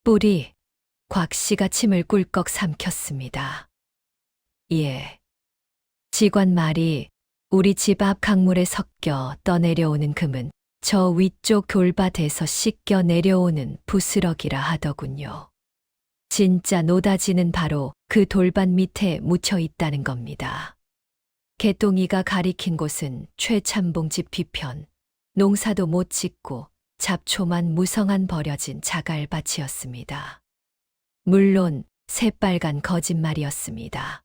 뿌리, 곽 씨가 침을 꿀꺽 삼켰습니다. 예. 직원 말이 우리 집 앞 강물에 섞여 떠내려오는 금은 저 위쪽 돌밭에서 씻겨 내려오는 부스러기라 하더군요. 진짜 노다지는 바로 그 돌밭 밑에 묻혀 있다는 겁니다. 개똥이가 가리킨 곳은 최참봉 집 뒤편, 농사도 못 짓고 잡초만 무성한 버려진 자갈밭이었습니다. 물론 새빨간 거짓말이었습니다.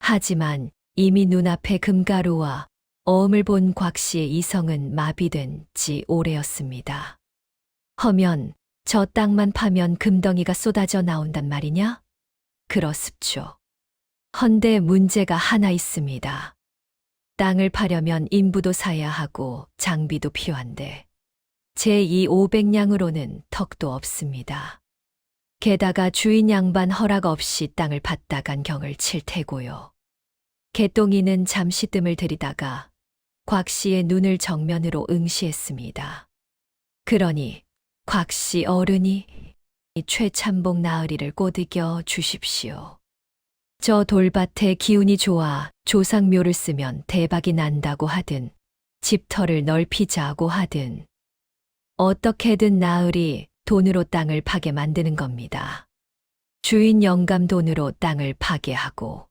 하지만 이미 눈앞에 금가루와 어음을 본 곽 씨의 이성은 마비된 지 오래였습니다. 허면 저 땅만 파면 금덩이가 쏟아져 나온단 말이냐? 그렇습죠. 헌데 문제가 하나 있습니다. 땅을 파려면 인부도 사야 하고 장비도 필요한데 제 이 500냥으로는 턱도 없습니다. 게다가 주인 양반 허락 없이 땅을 받다간 경을 칠 테고요. 개똥이는 잠시 뜸을 들이다가 곽 씨의 눈을 정면으로 응시했습니다. 그러니 곽 씨 어른이 최참봉 나으리를 꼬드겨 주십시오. 저 돌밭에 기운이 좋아 조상묘를 쓰면 대박이 난다고 하든 집터를 넓히자고 하든 어떻게든 나으리 돈으로 땅을 파게 만드는 겁니다. 주인 영감 돈으로 땅을 파게 하고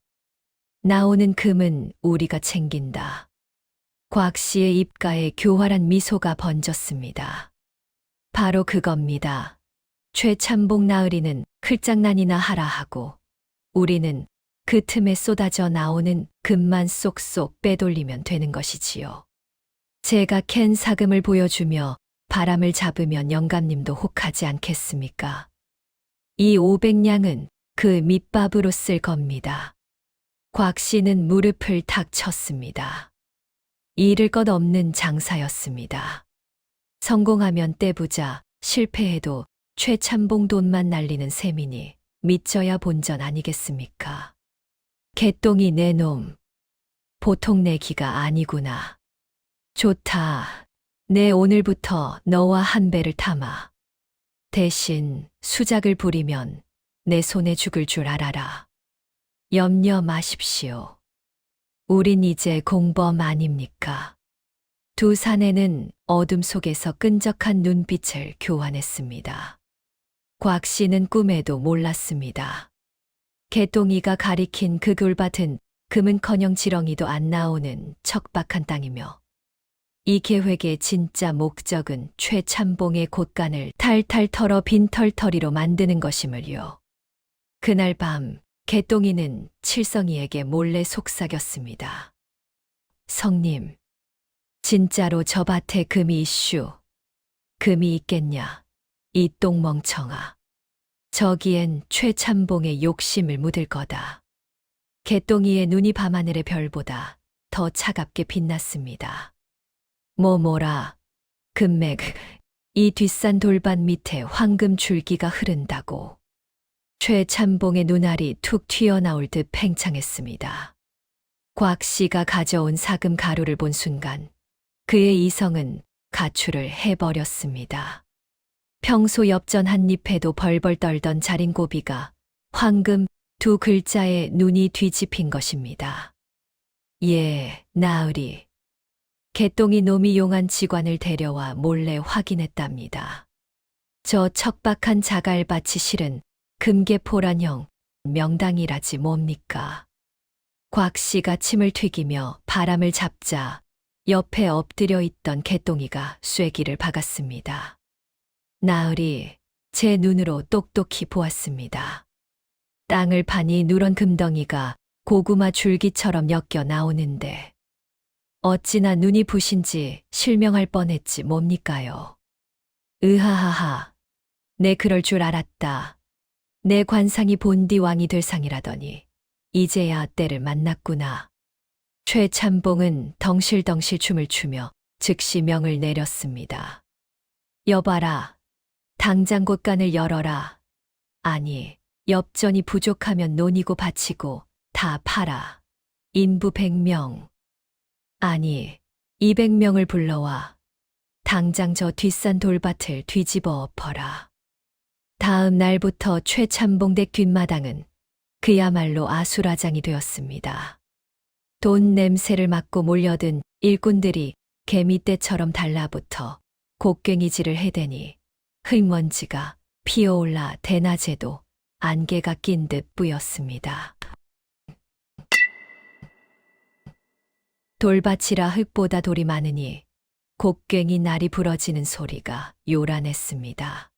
나오는 금은 우리가 챙긴다. 곽 씨의 입가에 교활한 미소가 번졌습니다. 바로 그겁니다. 최참봉 나으리는 클장난이나 하라 하고 우리는 그 틈에 쏟아져 나오는 금만 쏙쏙 빼돌리면 되는 것이지요. 제가 캔 사금을 보여주며 바람을 잡으면 영감님도 혹하지 않겠습니까? 이 500냥은 그 밑밥으로 쓸 겁니다. 곽 씨는 무릎을 탁 쳤습니다. 잃을 것 없는 장사였습니다. 성공하면 떼부자, 실패해도 최참봉 돈만 날리는 셈이니 믿져야 본전 아니겠습니까? 개똥이 내 놈. 보통 내기가 아니구나. 좋다. 내 오늘부터 너와 한 배를 타마. 대신 수작을 부리면 내 손에 죽을 줄 알아라. 염려 마십시오. 우린 이제 공범 아닙니까? 두 사내는 어둠 속에서 끈적한 눈빛을 교환했습니다. 곽 씨는 꿈에도 몰랐습니다. 개똥이가 가리킨 그 굴밭은 금은커녕 지렁이도 안 나오는 척박한 땅이며 이 계획의 진짜 목적은 최참봉의 곳간을 탈탈 털어 빈털터리로 만드는 것임을요. 그날 밤 개똥이는 칠성이에게 몰래 속삭였습니다. 성님, 진짜로 저 밭에 금이 있슈. 금이 있겠냐, 이 똥멍청아. 저기엔 최참봉의 욕심을 묻을 거다. 개똥이의 눈이 밤하늘의 별보다 더 차갑게 빛났습니다. 뭐라, 금맥, 이 뒷산 돌반 밑에 황금 줄기가 흐른다고. 최참봉의 눈알이 툭 튀어나올 듯 팽창했습니다. 곽 씨가 가져온 사금 가루를 본 순간 그의 이성은 가출을 해버렸습니다. 평소 엽전 한 잎에도 벌벌 떨던 자린고비가 황금 두 글자에 눈이 뒤집힌 것입니다. 예, 나으리. 개똥이 놈이 용한 직관을 데려와 몰래 확인했답니다. 저 척박한 자갈밭이 실은 금계포란형 명당이라지 뭡니까? 곽 씨가 침을 튀기며 바람을 잡자 옆에 엎드려 있던 개똥이가 쐐기를 박았습니다. 나으리, 제 눈으로 똑똑히 보았습니다. 땅을 파니 누런 금덩이가 고구마 줄기처럼 엮여 나오는데 어찌나 눈이 부신지 실명할 뻔했지 뭡니까요? 으하하하, 내 그럴 줄 알았다. 내 관상이 본디 왕이 될 상이라더니 이제야 때를 만났구나. 최참봉은 덩실덩실 춤을 추며 즉시 명을 내렸습니다. 여봐라, 당장 곳간을 열어라. 아니, 엽전이 부족하면 논이고 바치고 다 팔아. 인부 100명. 아니, 200명을 불러와. 당장 저 뒷산 돌밭을 뒤집어 엎어라. 다음 날부터 최참봉댁 뒷마당은 그야말로 아수라장이 되었습니다. 돈 냄새를 맡고 몰려든 일꾼들이 개미떼처럼 달라붙어 곡괭이질을 해대니 흙먼지가 피어올라 대낮에도 안개가 낀 듯 뿌였습니다. 돌밭이라 흙보다 돌이 많으니 곡괭이 날이 부러지는 소리가 요란했습니다.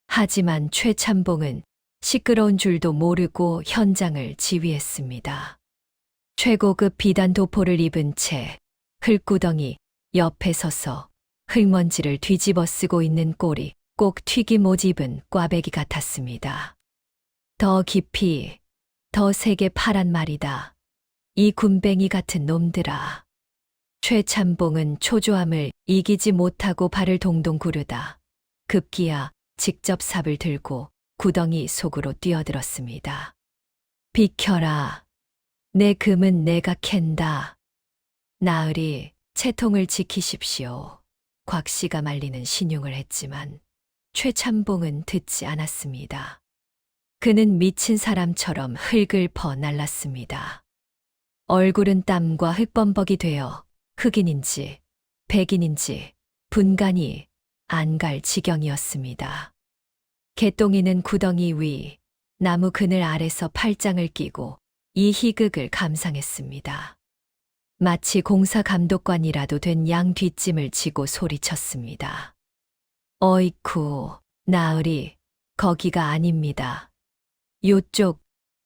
하지만 최참봉은 시끄러운 줄도 모르고 현장을 지휘했습니다. 최고급 비단 도포를 입은 채 흙구덩이 옆에 서서 흙먼지를 뒤집어 쓰고 있는 꼴이 꼭 튀김 옷 입은 꽈배기 같았습니다. 더 깊이, 더 세게 파란 말이다. 이 군뱅이 같은 놈들아. 최참봉은 초조함을 이기지 못하고 발을 동동 구르다 급기야 직접 삽을 들고 구덩이 속으로 뛰어들었습니다. 비켜라. 내 금은 내가 캔다. 나으리, 채통을 지키십시오. 곽 씨가 말리는 신용을 했지만 최참봉은 듣지 않았습니다. 그는 미친 사람처럼 흙을 퍼 날랐습니다. 얼굴은 땀과 흙범벅이 되어 흑인인지 백인인지 분간이 안 갈 지경이었습니다. 개똥이는 구덩이 위 나무 그늘 아래서 팔짱을 끼고 이 희극을 감상했습니다. 마치 공사 감독관이라도 된 양 뒷짐을 지고 소리쳤습니다. 어이쿠, 나으리, 거기가 아닙니다. 요쪽,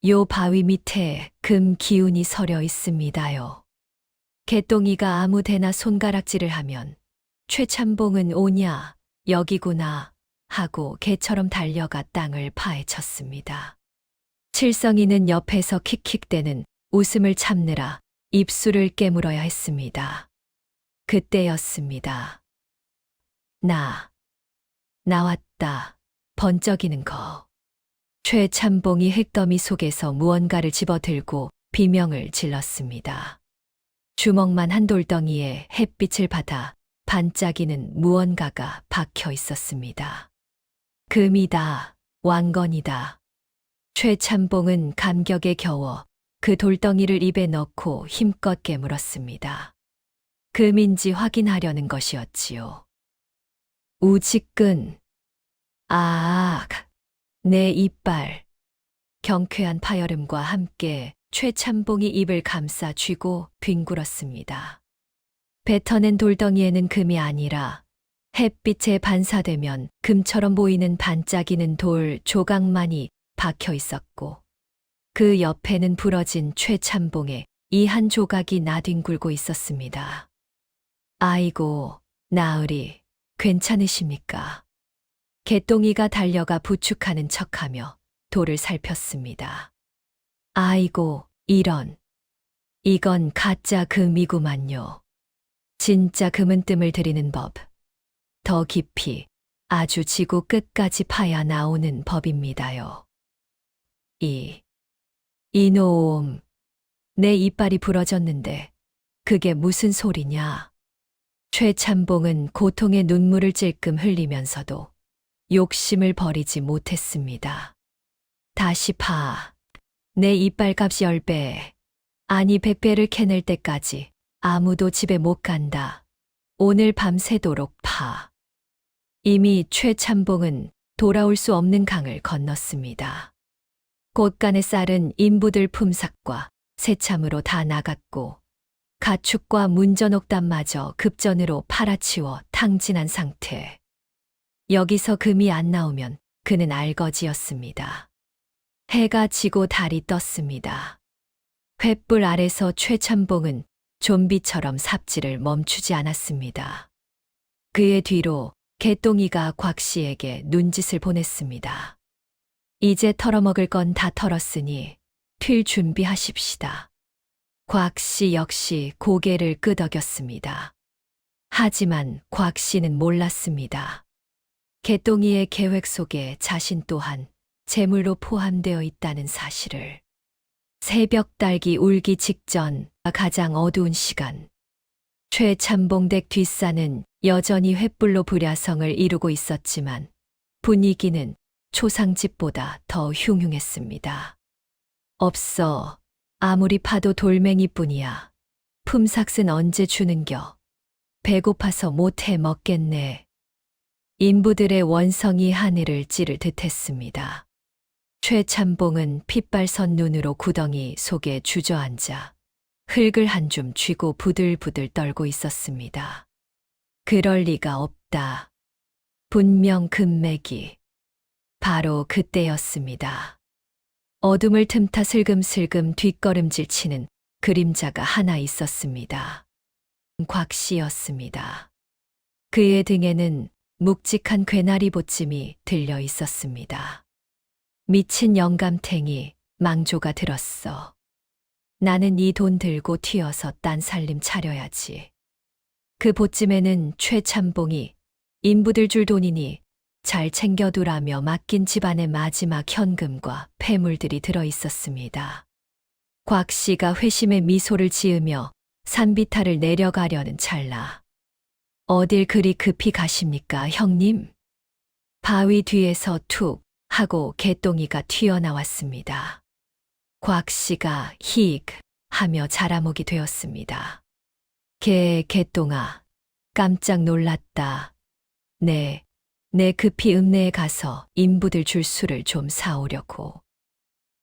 요 바위 밑에 금 기운이 서려 있습니다요. 개똥이가 아무데나 손가락질을 하면 최참봉은 오냐, 여기구나 하고 개처럼 달려가 땅을 파헤쳤습니다. 칠성이는 옆에서 킥킥대는 웃음을 참느라 입술을 깨물어야 했습니다. 그때였습니다. 나왔다. 번쩍이는 거. 최참봉이 흙더미 속에서 무언가를 집어들고 비명을 질렀습니다. 주먹만 한 돌덩이에 햇빛을 받아 반짝이는 무언가가 박혀 있었습니다. 금이다, 왕건이다. 최참봉은 감격에 겨워 그 돌덩이를 입에 넣고 힘껏 깨물었습니다. 금인지 확인하려는 것이었지요. 우직근. 내 이빨. 경쾌한 파열음과 함께 최참봉이 입을 감싸 쥐고 뒹굴었습니다. 뱉어낸 돌덩이에는 금이 아니라 햇빛에 반사되면 금처럼 보이는 반짝이는 돌 조각만이 박혀 있었고 그 옆에는 부러진 최참봉의 이 한 조각이 나뒹굴고 있었습니다. 아이고, 나으리, 괜찮으십니까? 개똥이가 달려가 부축하는 척하며 돌을 살폈습니다. 아이고, 이건 가짜 금이구만요. 진짜 금은 뜸을 들이는 법. 더 깊이, 아주 지구 끝까지 파야 나오는 법입니다요. 이놈, 내 이빨이 부러졌는데 그게 무슨 소리냐? 최참봉은 고통의 눈물을 찔끔 흘리면서도 욕심을 버리지 못했습니다. 다시 파. 내 이빨값이 10배, 아니 100배를 캐낼 때까지 아무도 집에 못 간다. 오늘 밤 새도록 파. 이미 최참봉은 돌아올 수 없는 강을 건넜습니다. 곳간의 쌀은 인부들 품삯과 새참으로 다 나갔고 가축과 문전옥담마저 급전으로 팔아치워 탕진한 상태. 여기서 금이 안 나오면 그는 알거지였습니다. 해가 지고 달이 떴습니다. 횃불 아래서 최참봉은 좀비처럼 삽질을 멈추지 않았습니다. 그의 뒤로 개똥이가 곽 씨에게 눈짓을 보냈습니다. 이제 털어먹을 건 다 털었으니 튈 준비하십시다. 곽 씨 역시 고개를 끄덕였습니다. 하지만 곽 씨는 몰랐습니다. 개똥이의 계획 속에 자신 또한 제물로 포함되어 있다는 사실을. 새벽 달기 울기 직전 가장 어두운 시간. 최참봉댁 뒷산은 여전히 횃불로 불야성을 이루고 있었지만 분위기는 초상집보다 더 흉흉했습니다. 없어. 아무리 파도 돌멩이뿐이야. 품삯은 언제 주는겨? 배고파서 못해 먹겠네. 인부들의 원성이 하늘을 찌를 듯했습니다. 최참봉은 핏발선 눈으로 구덩이 속에 주저앉아 흙을 한 줌 쥐고 부들부들 떨고 있었습니다. 그럴 리가 없다. 분명 금맥이. 바로 그때였습니다. 어둠을 틈타 슬금슬금 뒷걸음질 치는 그림자가 하나 있었습니다. 곽 씨였습니다. 그의 등에는 묵직한 괴나리 보찜이 들려 있었습니다. 미친 영감탱이, 망조가 들었어. 나는 이 돈 들고 튀어서 딴 살림 차려야지. 그 보찜에는 최참봉이 인부들 줄 돈이니 잘 챙겨두라며 맡긴 집안의 마지막 현금과 폐물들이 들어 있었습니다. 곽 씨가 회심의 미소를 지으며 산비탈을 내려가려는 찰나. 어딜 그리 급히 가십니까, 형님? 바위 뒤에서 툭 하고 개똥이가 튀어나왔습니다. 곽 씨가 히 하며 자라목이 되었습니다. 개똥아, 깜짝 놀랐다. 내 급히 읍내에 가서 인부들 줄 술을 좀 사오려고.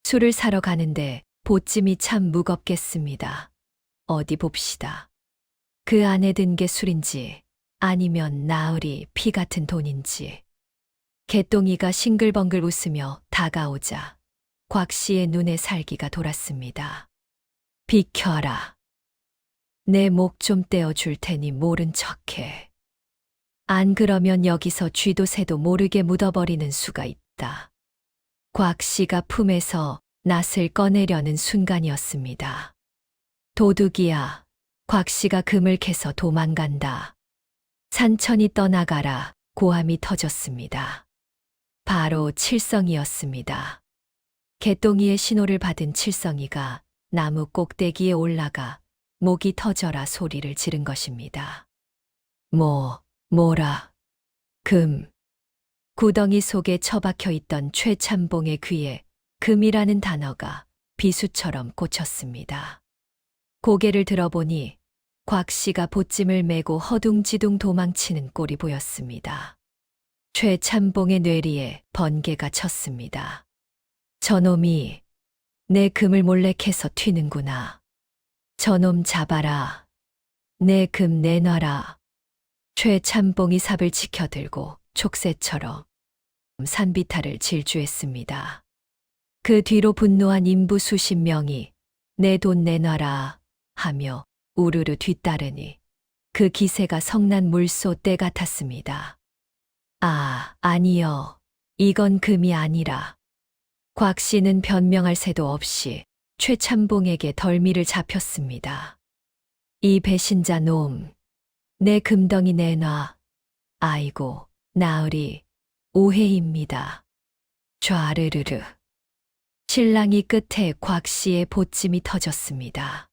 술을 사러 가는데 보찜이 참 무겁겠습니다. 어디 봅시다. 그 안에 든 게 술인지 아니면 나으리 피 같은 돈인지. 개똥이가 싱글벙글 웃으며 다가오자 곽 씨의 눈에 살기가 돌았습니다. 비켜라. 내 목 좀 떼어줄 테니 모른 척해. 안 그러면 여기서 쥐도 새도 모르게 묻어버리는 수가 있다. 곽 씨가 품에서 낫을 꺼내려는 순간이었습니다. 도둑이야. 곽 씨가 금을 캐서 도망간다. 산천이 떠나가라. 고함이 터졌습니다. 바로 칠성이었습니다. 개똥이의 신호를 받은 칠성이가 나무 꼭대기에 올라가 목이 터져라 소리를 지른 것입니다. 뭐라. 금. 구덩이 속에 처박혀 있던 최참봉의 귀에 금이라는 단어가 비수처럼 꽂혔습니다. 고개를 들어보니 곽 씨가 보찜을 메고 허둥지둥 도망치는 꼴이 보였습니다. 최참봉의 뇌리에 번개가 쳤습니다. 저놈이 내 금을 몰래 캐서 튀는구나. 저놈 잡아라. 내 금 내놔라. 최참봉이 삽을 치켜들고 촉새처럼 산비탈을 질주했습니다. 그 뒤로 분노한 인부 수십 명이 내 돈 내놔라 하며 우르르 뒤따르니 그 기세가 성난 물소 때 같았습니다. 아니요. 이건 금이 아니라. 곽 씨는 변명할 새도 없이 최참봉에게 덜미를 잡혔습니다. 이 배신자 놈, 내 금덩이 내놔. 아이고, 나으리, 오해입니다. 좌르르르. 신랑이 끝에 곽 씨의 보찜이 터졌습니다.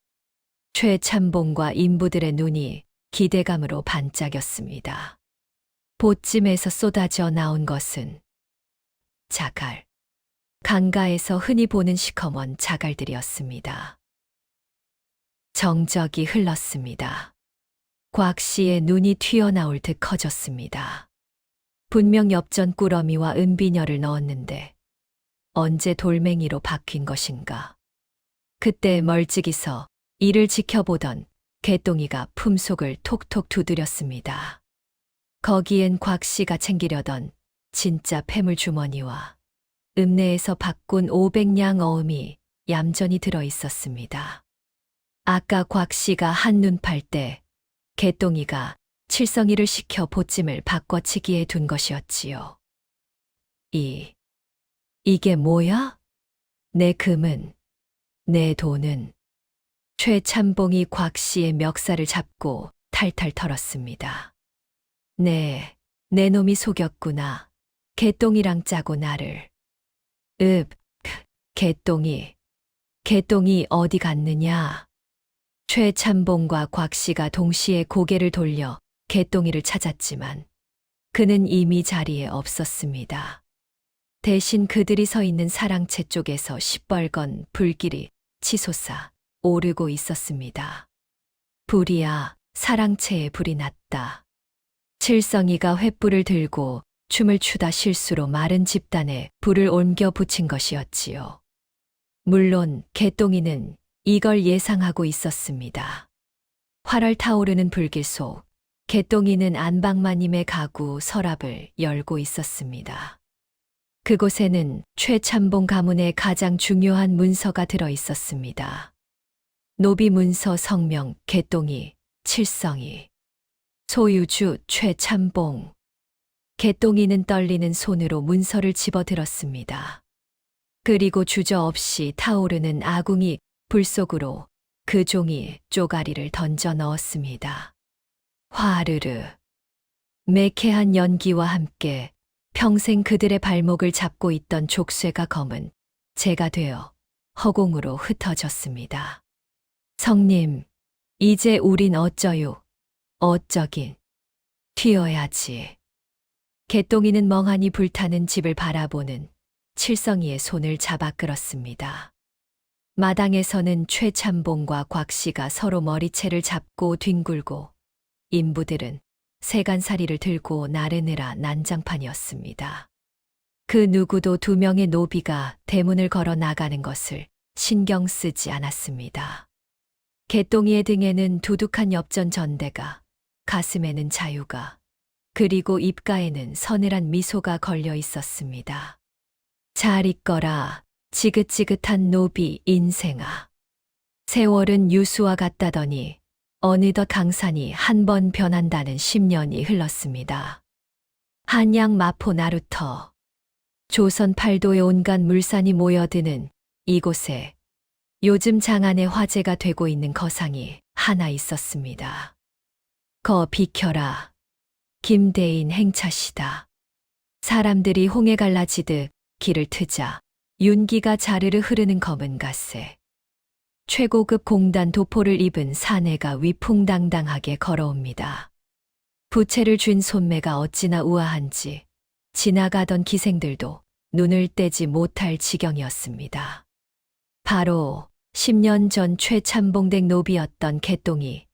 최참봉과 인부들의 눈이 기대감으로 반짝였습니다. 보찜에서 쏟아져 나온 것은 자갈. 강가에서 흔히 보는 시커먼 자갈들이었습니다. 정적이 흘렀습니다. 곽 씨의 눈이 튀어나올 듯 커졌습니다. 분명 엽전 꾸러미와 은비녀를 넣었는데 언제 돌멩이로 바뀐 것인가. 그때 멀찍이서 이를 지켜보던 개똥이가 품속을 톡톡 두드렸습니다. 거기엔 곽 씨가 챙기려던 진짜 폐물 주머니와 읍내에서 바꾼 500냥 어음이 얌전히 들어 있었습니다. 아까 곽 씨가 한눈 팔 때 개똥이가 칠성이를 시켜 보찜을 바꿔치기에 둔 것이었지요. 이게 뭐야? 내 금은, 내 돈은. 최참봉이 곽 씨의 멱살을 잡고 탈탈 털었습니다. 내 놈이 속였구나. 개똥이랑 짜고 나를. 개똥이 어디 갔느냐? 최참봉과 곽 씨가 동시에 고개를 돌려 개똥이를 찾았지만 그는 이미 자리에 없었습니다. 대신 그들이 서 있는 사랑채 쪽에서 시뻘건 불길이 치솟아 오르고 있었습니다. 불이야, 사랑채에 불이 났다. 칠성이가 횃불을 들고 춤을 추다 실수로 마른 집단에 불을 옮겨 붙인 것이었지요. 물론 개똥이는 이걸 예상하고 있었습니다. 활활 타오르는 불길 속 개똥이는 안방마님의 가구 서랍을 열고 있었습니다. 그곳에는 최참봉 가문의 가장 중요한 문서가 들어 있었습니다. 노비 문서 성명 개똥이, 칠성이. 소유주 최참봉. 개똥이는 떨리는 손으로 문서를 집어들었습니다. 그리고 주저없이 타오르는 아궁이 불 속으로 그 종이 쪼가리를 던져 넣었습니다. 화르르. 매캐한 연기와 함께 평생 그들의 발목을 잡고 있던 족쇄가 검은 재가 되어 허공으로 흩어졌습니다. 성님, 이제 우린 어쩌요? 어쩌긴. 튀어야지. 개똥이는 멍하니 불타는 집을 바라보는 칠성이의 손을 잡아 끌었습니다. 마당에서는 최참봉과 곽 씨가 서로 머리채를 잡고 뒹굴고 인부들은 세간살이를 들고 나르느라 난장판이었습니다. 그 누구도 2명의 노비가 대문을 걸어 나가는 것을 신경 쓰지 않았습니다. 개똥이의 등에는 두둑한 엽전 전대가, 가슴에는 자유가, 그리고 입가에는 서늘한 미소가 걸려 있었습니다. 잘 있거라, 지긋지긋한 노비 인생아. 세월은 유수와 같다더니 어느덧 강산이 한 번 변한다는 10년이 흘렀습니다. 한양 마포 나루터 조선 팔도의 온갖 물산이 모여드는 이곳에 요즘 장안의 화제가 되고 있는 거상이 하나 있었습니다. 거 비켜라. 김대인 행차시다. 사람들이 홍해 갈라지듯 길을 트자 윤기가 자르르 흐르는 검은 갓새. 최고급 공단 도포를 입은 사내가 위풍당당하게 걸어옵니다. 부채를 쥔 손매가 어찌나 우아한지 지나가던 기생들도 눈을 떼지 못할 지경이었습니다. 바로 10년 전 최참봉댁 노비였던 개똥이,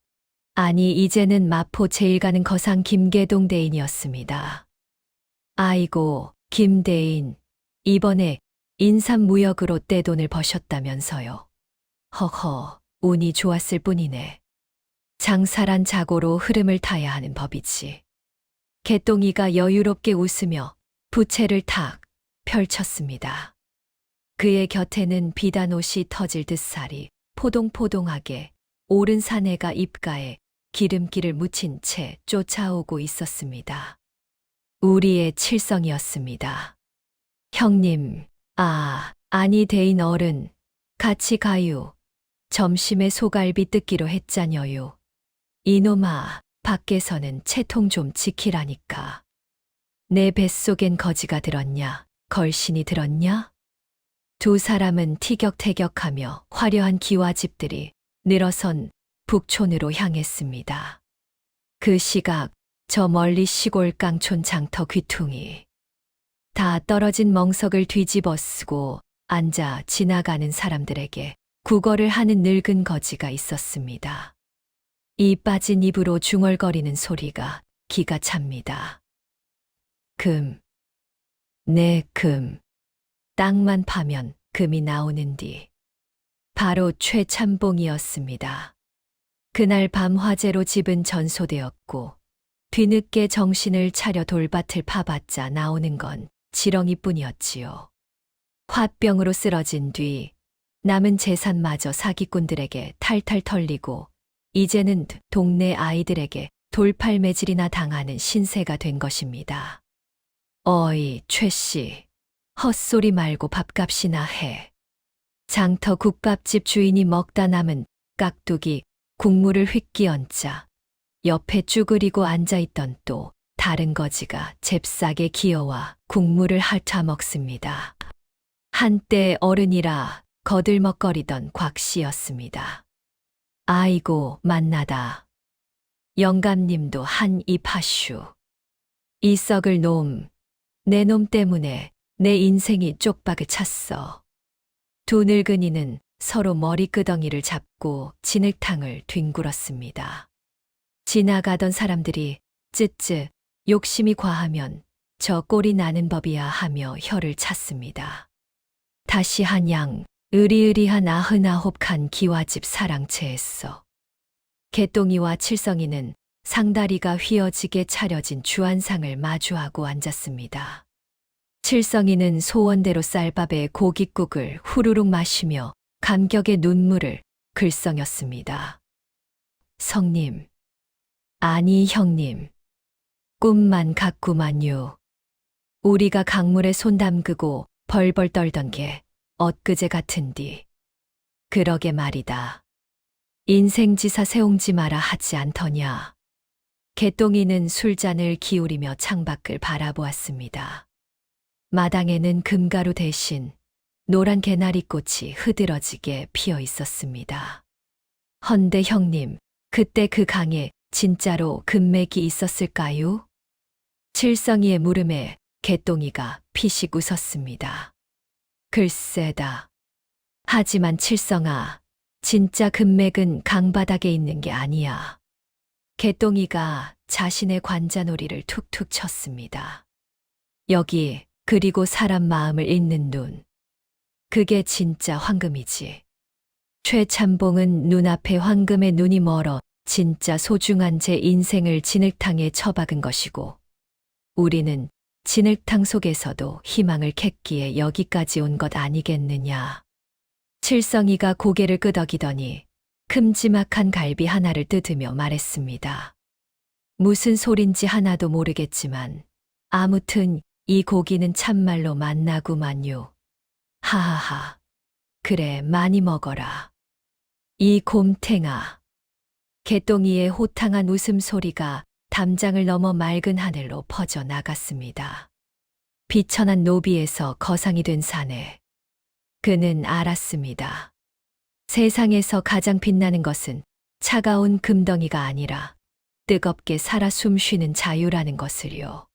아니 이제는 마포 제일 가는 거상 김계동 대인이었습니다. 아이고, 김대인, 이번에 인삼무역으로 떼돈을 버셨다면서요. 허허, 운이 좋았을 뿐이네. 장사란 자고로 흐름을 타야 하는 법이지. 개똥이가 여유롭게 웃으며 부채를 탁 펼쳤습니다. 그의 곁에는 비단옷이 터질 듯살이 포동포동하게 오른 사내가 입가에 기름기를 묻힌 채 쫓아오고 있었습니다. 우리의 칠성이었습니다. 형님, 아니 대인 어른, 같이 가유. 점심에 소갈비 뜯기로 했잖여요. 이놈아, 밖에서는 채통 좀 지키라니까. 내 뱃속엔 거지가 들었냐, 걸신이 들었냐? 두 사람은 티격태격하며 화려한 기와집들이 늘어선 북촌으로 향했습니다. 그 시각 저 멀리 시골 깡촌 장터 귀퉁이. 다 떨어진 멍석을 뒤집어 쓰고 앉아 지나가는 사람들에게 구걸을 하는 늙은 거지가 있었습니다. 이 빠진 입으로 중얼거리는 소리가 기가 찹니다. 네, 땅만 파면 금이 나오는디. 바로 최참봉이었습니다. 그날 밤 화재로 집은 전소되었고 뒤늦게 정신을 차려 돌밭을 파봤자 나오는 건 지렁이뿐이었지요. 화병으로 쓰러진 뒤 남은 재산마저 사기꾼들에게 탈탈 털리고 이제는 동네 아이들에게 돌팔매질이나 당하는 신세가 된 것입니다. 어이, 최씨, 헛소리 말고 밥값이나 해. 장터 국밥집 주인이 먹다 남은 깍두기 국물을 휙 얹자 옆에 쭈그리고 앉아있던 또 다른 거지가 잽싸게 기어와 국물을 핥아 먹습니다. 한때 어른이라 거들먹거리던 곽씨였습니다. 아이고, 만나다. 영감님도 한 입 하슈. 이 썩을 놈, 내 놈 때문에 내 인생이 쪽박을 찼어. 두 늙은이는 서로 머리끄덩이를 잡고 진흙탕을 뒹굴었습니다. 지나가던 사람들이 쯧쯧 욕심이 과하면 저 꼴이 나는 법이야 하며 혀를 찼습니다. 다시 한양 으리으리한 99칸 기와집 사랑채했어. 개똥이와 칠성이는 상다리가 휘어지게 차려진 주안상을 마주하고 앉았습니다. 칠성이는 소원대로 쌀밥에 고깃국을 후루룩 마시며 감격의 눈물을 글썽였습니다. 성님, 아니 형님, 꿈만 같구만요. 우리가 강물에 손 담그고 벌벌 떨던 게 엊그제 같은디. 그러게 말이다. 인생지사 세옹지 마라 하지 않더냐. 개똥이는 술잔을 기울이며 창밖을 바라보았습니다. 마당에는 금가루 대신 노란 개나리꽃이 흐드러지게 피어 있었습니다. 헌데 형님, 그때 그 강에 진짜로 금맥이 있었을까요? 칠성이의 물음에 개똥이가 피식 웃었습니다. 글쎄다. 하지만 칠성아, 진짜 금맥은 강바닥에 있는 게 아니야. 개똥이가 자신의 관자놀이를 툭툭 쳤습니다. 여기, 그리고 사람 마음을 읽는 눈. 그게 진짜 황금이지. 최참봉은 눈앞에 황금의 눈이 멀어 진짜 소중한 제 인생을 진흙탕에 처박은 것이고, 우리는 진흙탕 속에서도 희망을 캤기에 여기까지 온 것 아니겠느냐. 칠성이가 고개를 끄덕이더니 큼지막한 갈비 하나를 뜯으며 말했습니다. 무슨 소린지 하나도 모르겠지만 아무튼 이 고기는 참말로 맛나구만요. 하하하. 그래, 많이 먹어라. 이 곰탱아. 개똥이의 호탕한 웃음소리가 담장을 넘어 맑은 하늘로 퍼져 나갔습니다. 비천한 노비에서 거상이 된 사내. 그는 알았습니다. 세상에서 가장 빛나는 것은 차가운 금덩이가 아니라 뜨겁게 살아 숨쉬는 자유라는 것을요.